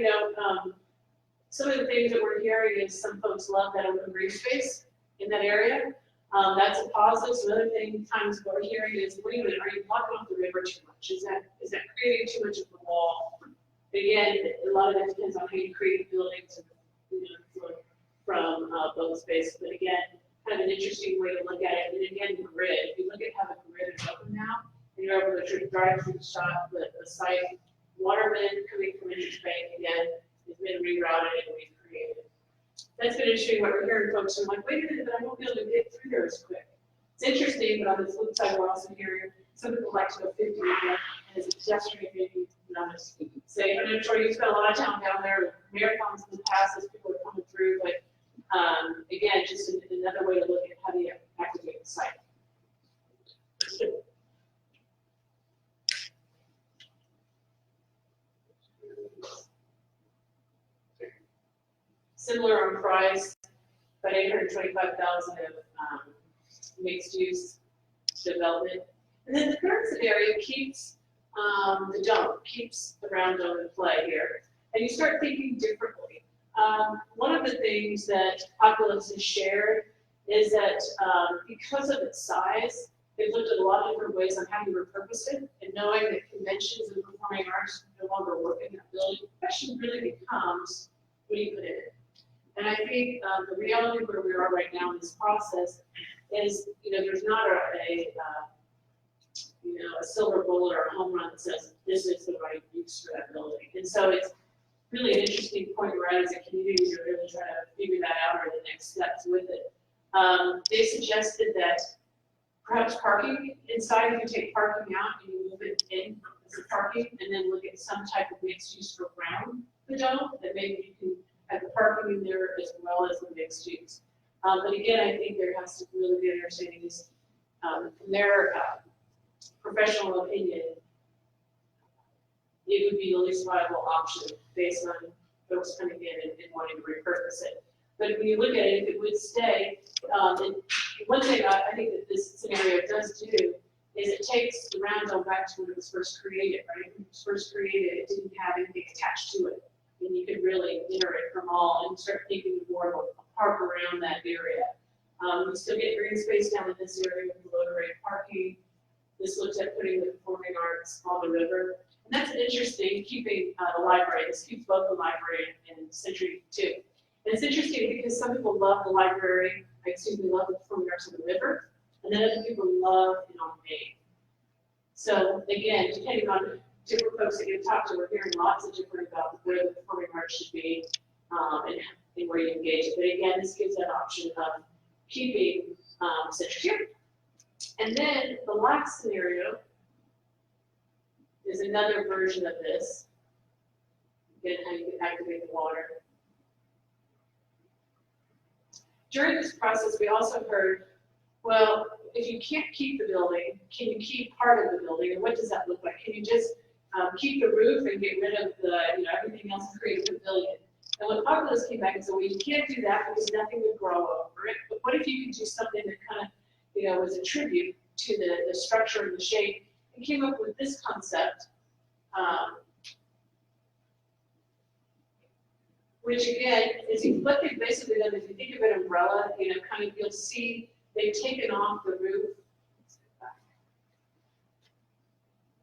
some of the things that we're hearing is some folks love that open green space in that area. That's a positive. Some other thing times we're hearing is, wait a minute, are you blocking off the river too much? Is that creating too much of a wall? Again, a lot of it depends on how you create buildings and, from both spaces. But again, kind of an interesting way to look at it. And again, the grid. If you look at how the grid is open now, and you're able to drive through the shop, the site, Waterman coming from Interest Bank again has been rerouted and recreated. That's been interesting what we're hearing folks are like, wait a minute, but I won't be able to get through there as quick. It's interesting, but on the flip side, we're also hearing some people like to go 50 again, and as a pedestrian, maybe not just say, I'm sure you spent a lot of time down there, marathons in the past as people are coming through, but again, just another way to look at how do you activate the site. Similar on price, but 825,000 of mixed use development. And then the current scenario keeps the dome, keeps the round dome in play here. And you start thinking differently. One of the things that Oculus has shared is that because of its size, they've looked at a lot of different ways on how you repurpose it, and knowing that conventions and performing arts no longer work in that building, the question really becomes, what do you put in it? And I think the reality where we are right now in this process is, there's not a silver bullet or a home run that says this is the right use for that building. And so it's really an interesting point we're at as a community to really try to figure that out or the next steps with it. They suggested that perhaps parking inside, if you take parking out and you move it in as a parking, and then look at some type of mixed use around the dome, that maybe you can have the parking in there as well as the mixed use. But again, I think there has to really be an understanding is from their professional opinion, it would be the least viable option based on folks coming in and wanting to repurpose it. But when you look at it, if it would stay, one thing I think that this scenario does do is it takes the round dome back to when it was first created, right? When it was first created, it didn't have anything attached to it. And you could really enter it from all and start thinking more of a park around that area. You still get green space down in this area with low grade parking. This looks at putting the performing arts on the river. And that's interesting, keeping the library. This keeps both the library and Century too. And it's interesting because some people love the library, love the performing arts on the river, and then other people love it on Main. So again, depending on different folks that you talk to, we're hearing lots of different about where the performing arts should be and where you engage it. But again, this gives that option of keeping Century here. And then the last scenario is another version of this. Again, how you can activate the water. During this process, we also heard, well, if you can't keep the building, can you keep part of the building? And what does that look like? Can you just keep the roof and get rid of the, everything else and create a pavilion? And when Oculus came back and said, well, you can't do that because nothing would grow over it. But what if you could do something that kind of, was a tribute to the structure and the shape, and came up with this concept, which again is you look at basically then if you think of an umbrella, kind of you'll see they've taken off the roof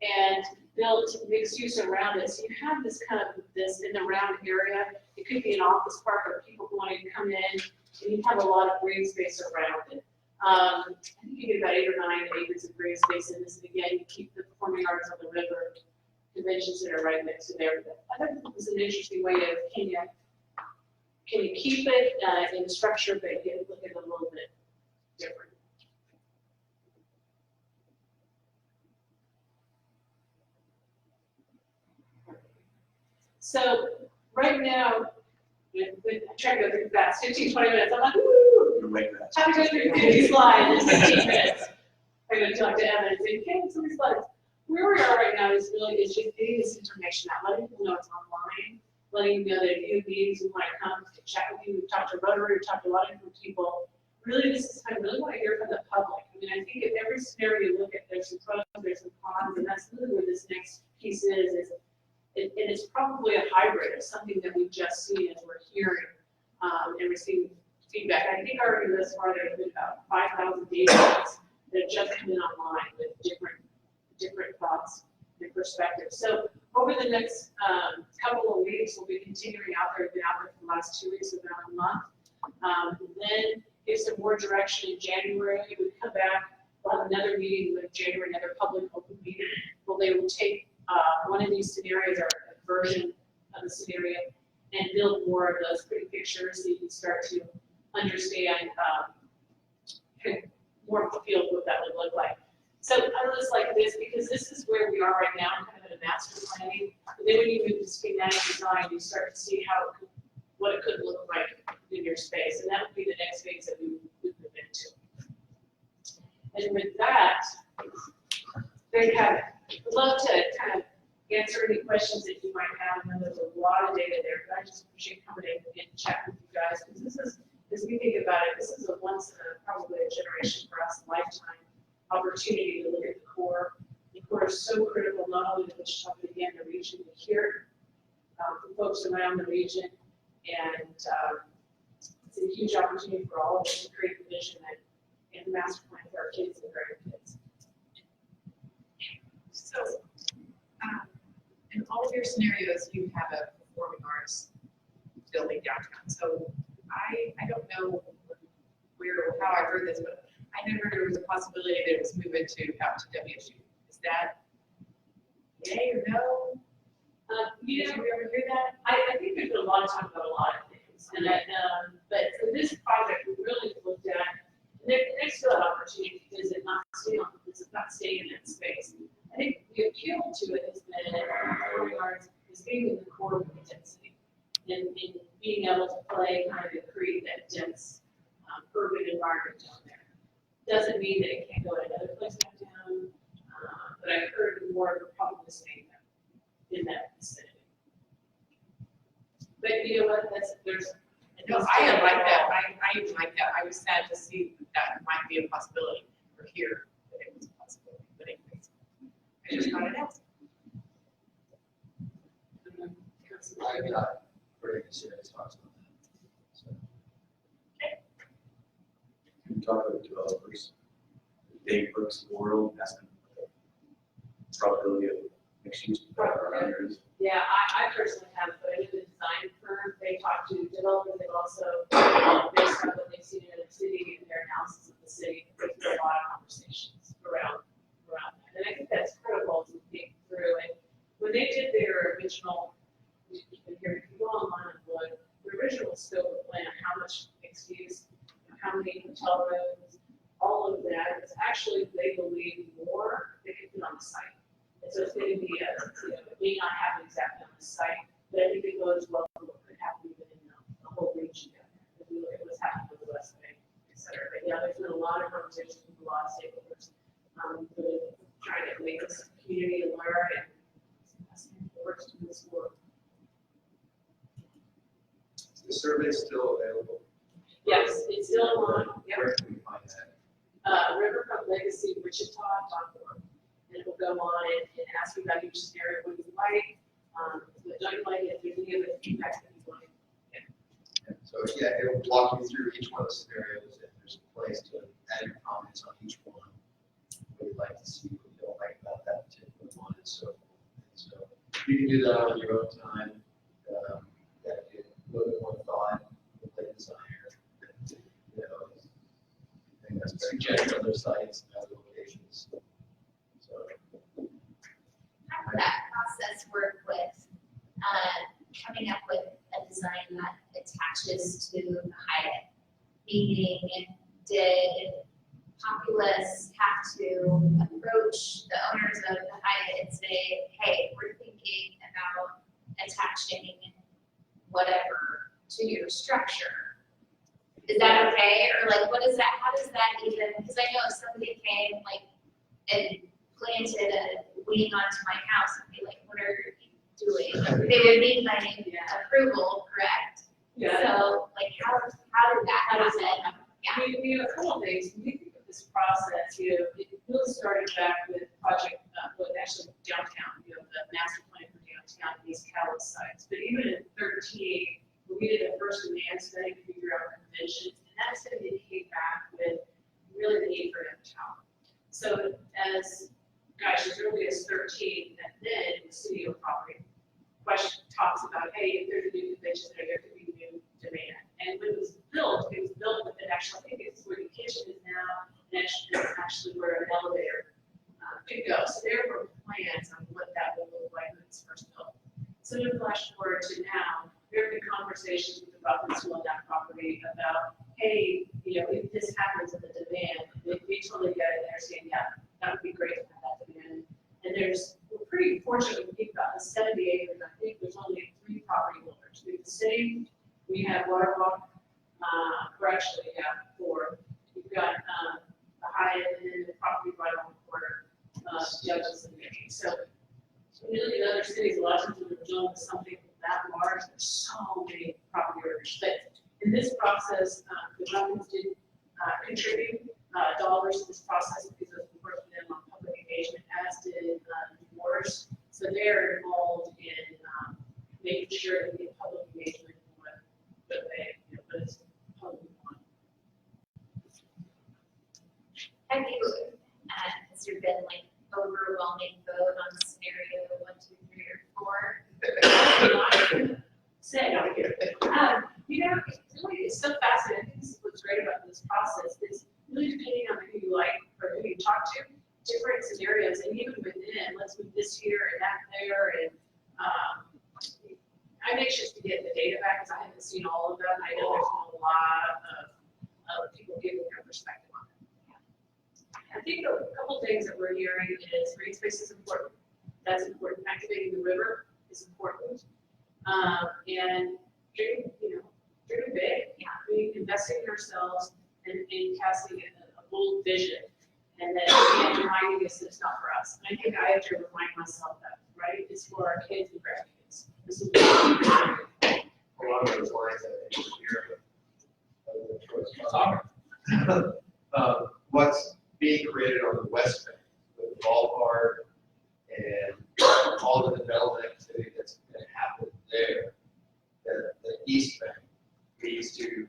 and built mixed use around it. So you have this kind of this in the round area. It could be an office park or people wanting to come in, and you have a lot of green space around it. I think you get about 8 or 9 acres of green space in this, and again, you keep the performing arts on the river, convention center right next to there. I thought it was an interesting way of, can can you keep it in structure, but you look at it a little bit different? So right now, I'm trying to go through fast, 15, 20 minutes, I'm like, woo, You're way back. how to go through 50 slides in 15 minutes. I'm gonna talk to Evan and say, okay, some of these slides. Where we are right now is really, it's just getting this information out, letting people know it's online, letting you know that if you have meetings, we want to come to chat with you, we've talked to Rotary, we've talked to a lot of different people. Really, this is, I really want to hear from the public. I mean, I think if every scenario you look at, there's some pros, there's some cons, and that's really where this next piece is and it's probably a hybrid of something that we've just seen as we're hearing and receiving feedback. I think already thus far there have been about 5,000 data points that have just come in online with different thoughts and perspectives. So over the next couple of weeks, we'll be continuing out there. We've been out there for the last 2 weeks, about a month. Then give some more direction in January. We come back, we'll have another meeting with January, another public open meeting, where they will take one of these scenarios or a version of the scenario and build more of those pretty pictures so you can start to understand kind of more of the field what that would look like. So I was like this because this is where we are right now, kind of in a master planning. And then when you move to schematic design, you start to see what it could look like in your space. And that would be the next phase that we would move into. And with that, there you have it. I'd love to kind of answer any questions that you might have. I know there's a lot of data there, but I just appreciate coming in and chatting with you guys, because this is, as we think about it, this is a once in probably a generation for us, lifetime opportunity to look at the core. The core is so critical, not only to Wichita, but again, the region. We hear from folks around the region, and it's a huge opportunity for all of us to create a vision and master plan for our kids and grandkids. So, in all of your scenarios, you have a performing arts building downtown. So I don't know where or how I heard this, but I never heard there was a possibility that it was moving out to WSU. Is that yay or no? You know, Did you ever hear that? I think there's been a lot of talk about a lot of things, and but for this project, we really looked at, and there's still an opportunity because it's not staying in that space. I think the appeal to it has been performing arts is being in the core of the density and being able to play kind of create that dense urban environment down there. Doesn't mean that it can't go to another place downtown, but I heard more of the problem staying in that vicinity. But you know what? No, I like that. I even like that. I was sad to see that might be a possibility for here, that it was a possibility. But anyways, I just thought I'd ask. I've got very serious thoughts on that. So, You talk to the developers, Dave Brooks of the world, asking the probability of mixed use around areas. Yeah, I personally have, but I did a design firm. They talk to developers. They've also, based on what they've seen in the city and their analysis of the city, there's been a lot of conversations around that. And I think that's critical to think through. And when they did their original, if you go online and look, the original scope of plan, how much mixed use, how many hotel rooms, all of that, it's actually, they believe, more they could put on the site. And so it's going to be it may not happen exactly on the site, but I think it goes well for what could happen even in the whole region down there. If we look at what's happening with the West Bank, et cetera. But yeah, there's been a lot of conversations with a lot of stakeholders, really trying to make this community alert and works to this work. is the survey still available? Yes, it's still on, Where can we find that? Riverfront Legacy Wichita.org. And it will go on and ask you about each scenario, what you like, what don't you like, if there's any other feedback that you want. So yeah, it'll walk you through each one of the scenarios, and there's a place to add your comments on each one. What you'd like to see, what you don't like about that particular one, and so forth. And so you can do that on your own time. That give a little bit more thought with the designer. You know, I think that's suggest other sites and other locations. So How does that process work with coming up with a design that attaches attaches to the Hyatt? Meaning, did Populous have to approach the owners of the Hyatt and say, hey, we're thinking about attaching whatever to your structure? Is that okay? Or like, what is that, how does that even, because I know if somebody came like and planted a wing onto my house and be like, what are you doing? They would need my approval, correct? Yeah. So like, how did that happen? Yeah. We have a couple of things. When we think of this process, it really started back with project, actually downtown, the master plan for downtown, these Calais sites. But even in 13, when we did the first demand study to figure out conventions, and that study came back with really the need for downtown. So as early as 13, and then the city of property question talks about, hey, if there's a new convention there could be new demand. And when it was built with it actually, I think it's where the kitchen is now, and it's actually where an elevator could go. So there were plans on what that would look like when it's first built. So to flash forward to now, there have been conversations with the Rockland School on that property about, hey, if this happens in the demand, we totally get it. They're saying, yeah, that would be great to have that demand. And we're pretty fortunate when we think about the 70 acres. I think there's only 3 property owners. We have the city, we have Waterwalk, we're actually, 4. We've got the Hyatt and then the property right on the corner, Douglas and Mickey. So when you look at other cities, a lot of times when we're dealing with something that large, there's so many property owners. But in this process, the Rocklands did contribute dollars to this process because of working with them on public engagement, as did Morris. So they're involved in making sure that we get public engagement on what it's public on. Have you, has there been like overwhelming vote on scenario 1, 2, 3, or 4? Say out here. It's so fascinating. I think this is what's great about this process is really depending on who you like or who you talk to, different scenarios, and even within, let's move this here and that there, and I'm anxious to get the data back because I haven't seen all of them. I know there's a lot of people giving their perspective on it. I think a couple things that we're hearing is green space is important. That's important. Activating the river is important. And dreaming big, investing in ourselves and casting a bold vision, and then reminding us that it's not for us. And I think I have to remind myself that, right? It's for our kids and grandkids. This is what we're doing. Along those lines, I think here, what's being created on the west bank, with the ballpark and all the development activity that's going to happen there, the east bank needs to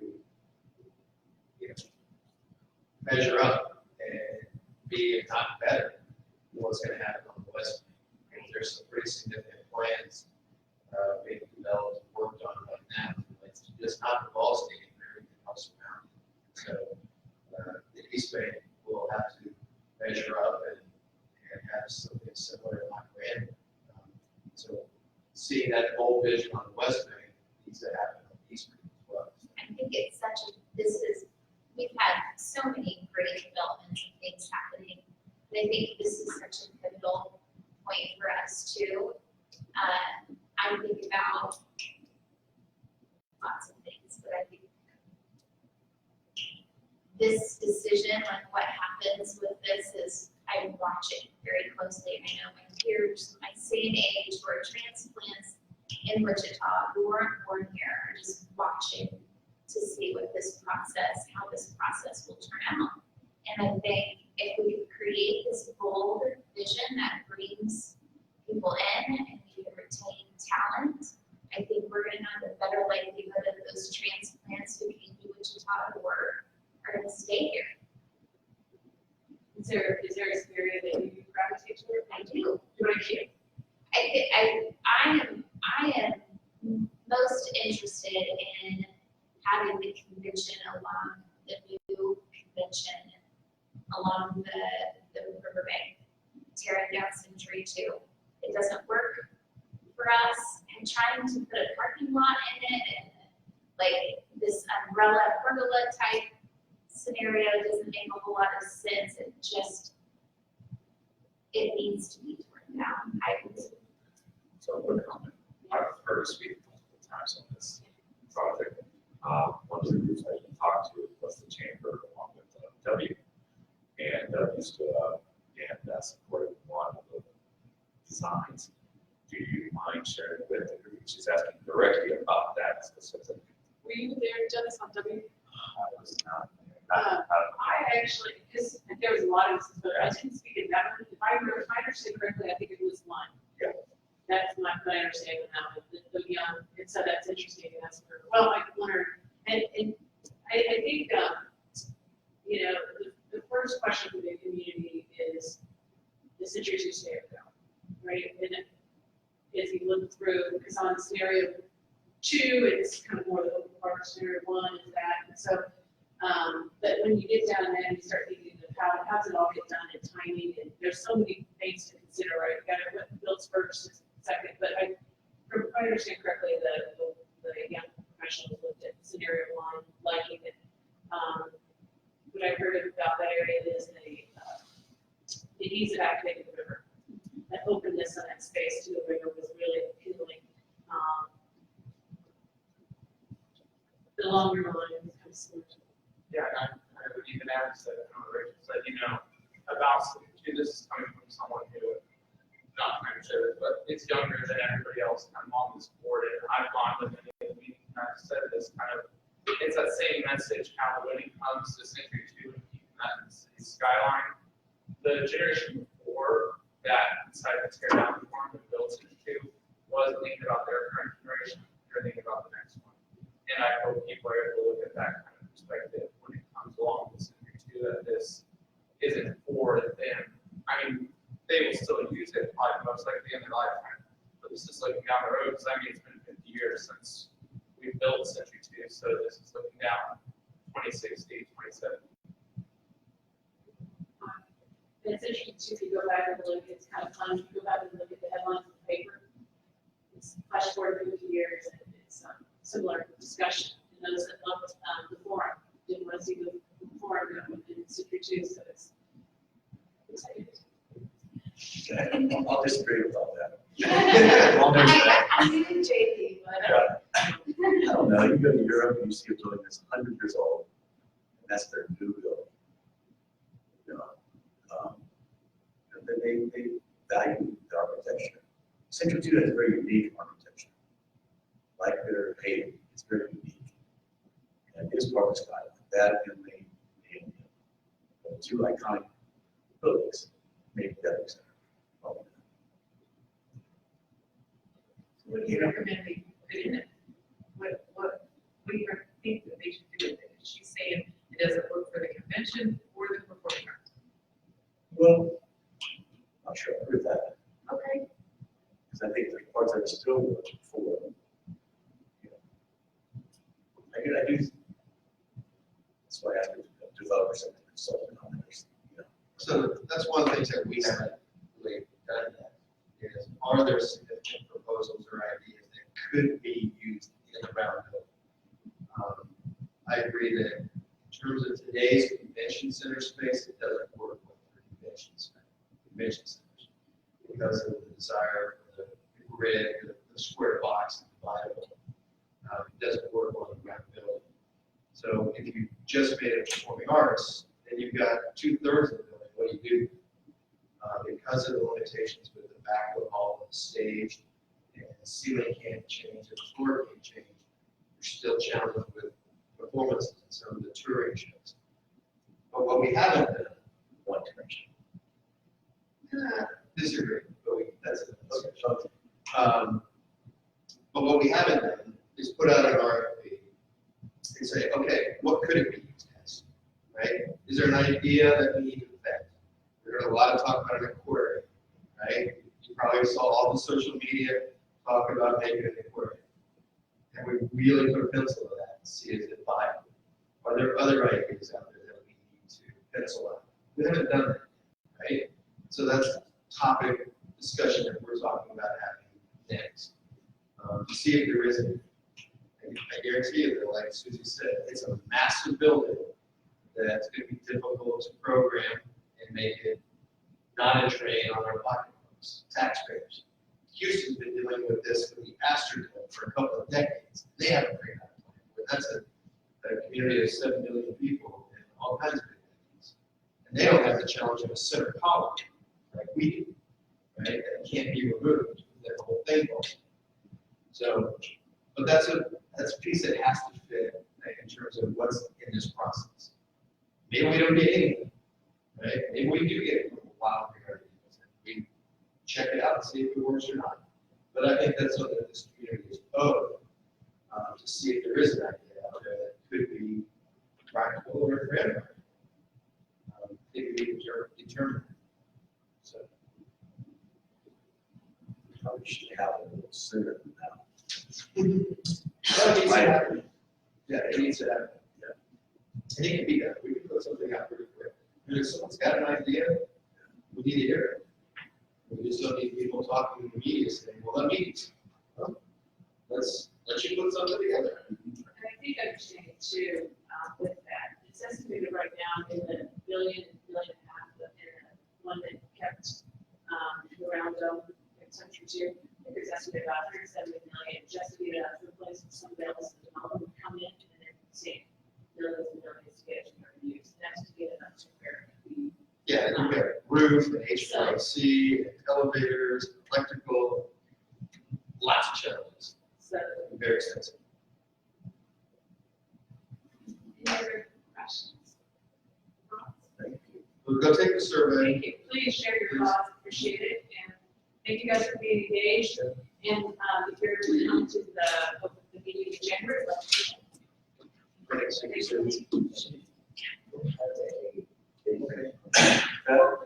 measure up and be, if not better, than what's going to happen on the west bank. There's some pretty significant plans being developed and worked on right now. It's just not the ball stadium, everything else around it. So the east bank will have to measure up and have something similar to my grand. So seeing that bold vision on the west bank needs to happen on the east bank as well. I think it's we've had so many great developments and things happening. And I think this is such a pivotal point for us too. I think about lots of things, but I think this decision on what happens with this is, I'm watching very closely. I know my peers, my same age, who are transplants in Wichita, who weren't born here, are just watching to see what this process, how this process will turn out. And I think if we can create this bold vision that brings people in and we can retain talent, I think we're going to have a better likelihood of those transplants who came to Wichita to work are going to stay here. Is there a area that you gravitate toward? I do. What do you? I am most interested in having the convention along the new convention along the riverbank, tearing down Century 2. It doesn't work for us, and trying to put a parking lot in it, and like this umbrella pergola type scenario doesn't make a whole lot of sense. It needs to be torn down. So one comment, I've heard us speak multiple times on this project. One of the groups I talked to was the chamber along with W. And W stood up and supported one of the designs. Do you mind sharing with the group? She's asking directly about that specific. Were you there, Dennis, on W? I was not. I actually, because there was a lot of this, but I didn't speak in that one. If I understand correctly, I think it was one. Yeah. That's my understanding now, the young, and so that's interesting, and that's, well, I wondered, and I think, you know, the first question for the community is the Century 2 scenario, right? And if you look through, because on scenario 2, it's kind of more the open park, scenario 1 is that, and so, but when you get down there and you start thinking of how's it all get done and timing, and there's so many things to consider, right? You gotta what builds first, second, but if I understand correctly, the young professionals looked at scenario 1, liking it. What I heard about that area is the ease of activating the river. That openness on that space to the river was really appealing. The longer line was kind of similar to. Yeah, I would even add to that, Rachel said, you know, about, this is coming from someone who, not trying to share it, but it's younger than everybody else kind of on this board, and I've gone to many of the meetings, and I've said this kind of, it's that same message, how when it comes to Century 2 and keeping that skyline, the generation before that decided to tear down the farm and build Century 2 was thinking about their current generation, they're thinking about the next one. And I hope people are able to look at that kind of perspective when it comes along with Century 2, that this isn't for them. I mean, they will still use it probably most likely in their lifetime. But this is looking down the road, because I mean, it's been 50 years since we built Century 2, so this is looking down 2060, 2070. It's interesting too, if you go back and look, it's kind of fun, if you go back and look at the headlines in the paper. It's flash forward 50 years, and it's similar discussion. And those that loved the forum didn't want to see the forum in Century 2, so it's exciting. I'll disagree with all that. I do JP, but. I don't know, you go to Europe and you see a building that's 100 years old, and that's their new building. You know, they value the architecture. Century 2 has very unique architecture. Like their paving, it's very unique. And his part of Skyline, that and the two iconic buildings made that center. What do you recommend they put in it? What do you think that they should do with it? She's saying it doesn't work for the convention or the performing arts. Well, I'm not sure I agree with that. Okay. Because I think there's parts that are still working for, you know, I do. That's why I asked developers and consultants on this. You know. So that's one of the things that we haven't really done yet, is are there significant proposals or ideas that could be used in the round building? I agree that in terms of today's convention center space, it doesn't work with the convention centers because of the desire for the grid, the square box, dividable. It doesn't work on the round building. So if you just made it performing arts, then you've got 2/3 of the building. What do you do? Because of the limitations with the back of the hall and the stage, and the ceiling can't change, and the floor can't change, you're still challenged with performances and some of the touring shows. But what we haven't done, One dimension. disagree, but that's another discussion. But what we haven't done is put out an RFP and say, okay, what could it be used as, right? Is there an idea that we need to vet? There's a lot of talk about an aquarium, right? You probably saw all the social media talk about making an aquarium. And we really put a pencil to that and see is it viable? Are there other ideas out there that we need to pencil out? We haven't done that, right? So that's a topic discussion that we're talking about having next. To see if there is, I guarantee you that, like Susie said, it's a massive building that's gonna be difficult to program and make it not a drain on our pocketbooks, taxpayers. Houston's been dealing with this for the Astrodome for a couple of decades. They haven't figured out a plan. But that's a community of 7 million people and all kinds of things. And they don't have the challenge of a center column like we do, right? That can't be removed, that the whole thing falls. So, but that's a piece that has to fit in terms of what's in this process. Maybe we don't get anything, right? Maybe we do get a wild card. We check it out and see if it works or not. But I think that's something that this community is owed, to see if there is an idea out there that could be practical or for everybody. It could be determined. So. Probably should have it a little sooner than now. Well, it needs to happen. Yeah, it needs to happen. Yeah. And it can be done. We can put something out pretty quick. And if someone's got an idea, we need to hear it. We just don't need people talking in the media saying, well, let me, let's let you put something together. And I think understanding too, with that, it's estimated right now in the billion and a half, in the one that kept, around, Century Two, I think it's estimated about 170 million, just to get it replaced with somebody else, and development would come in and then save millions and millions to get it to their use. That's to get it up to where we. Yeah, and you've got roof and HVAC, and elevators, electrical, lots of challenges. So, Very expensive. any other questions? We'll go take the survey. Thank you. Please share your thoughts, appreciate it, and thank you guys for being engaged. And if you're coming to the meeting in January, Thanks. Thank you, sir.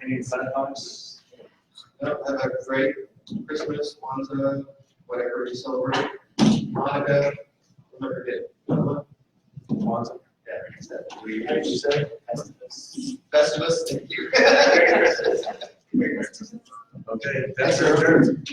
Any final comments? Have a great Christmas, Kwanzaa, whatever you celebrate. Hanukkah, I'll never forget. Kwanzaa. Yeah, How did you say? Festivus, thank you. Okay, that's our turn.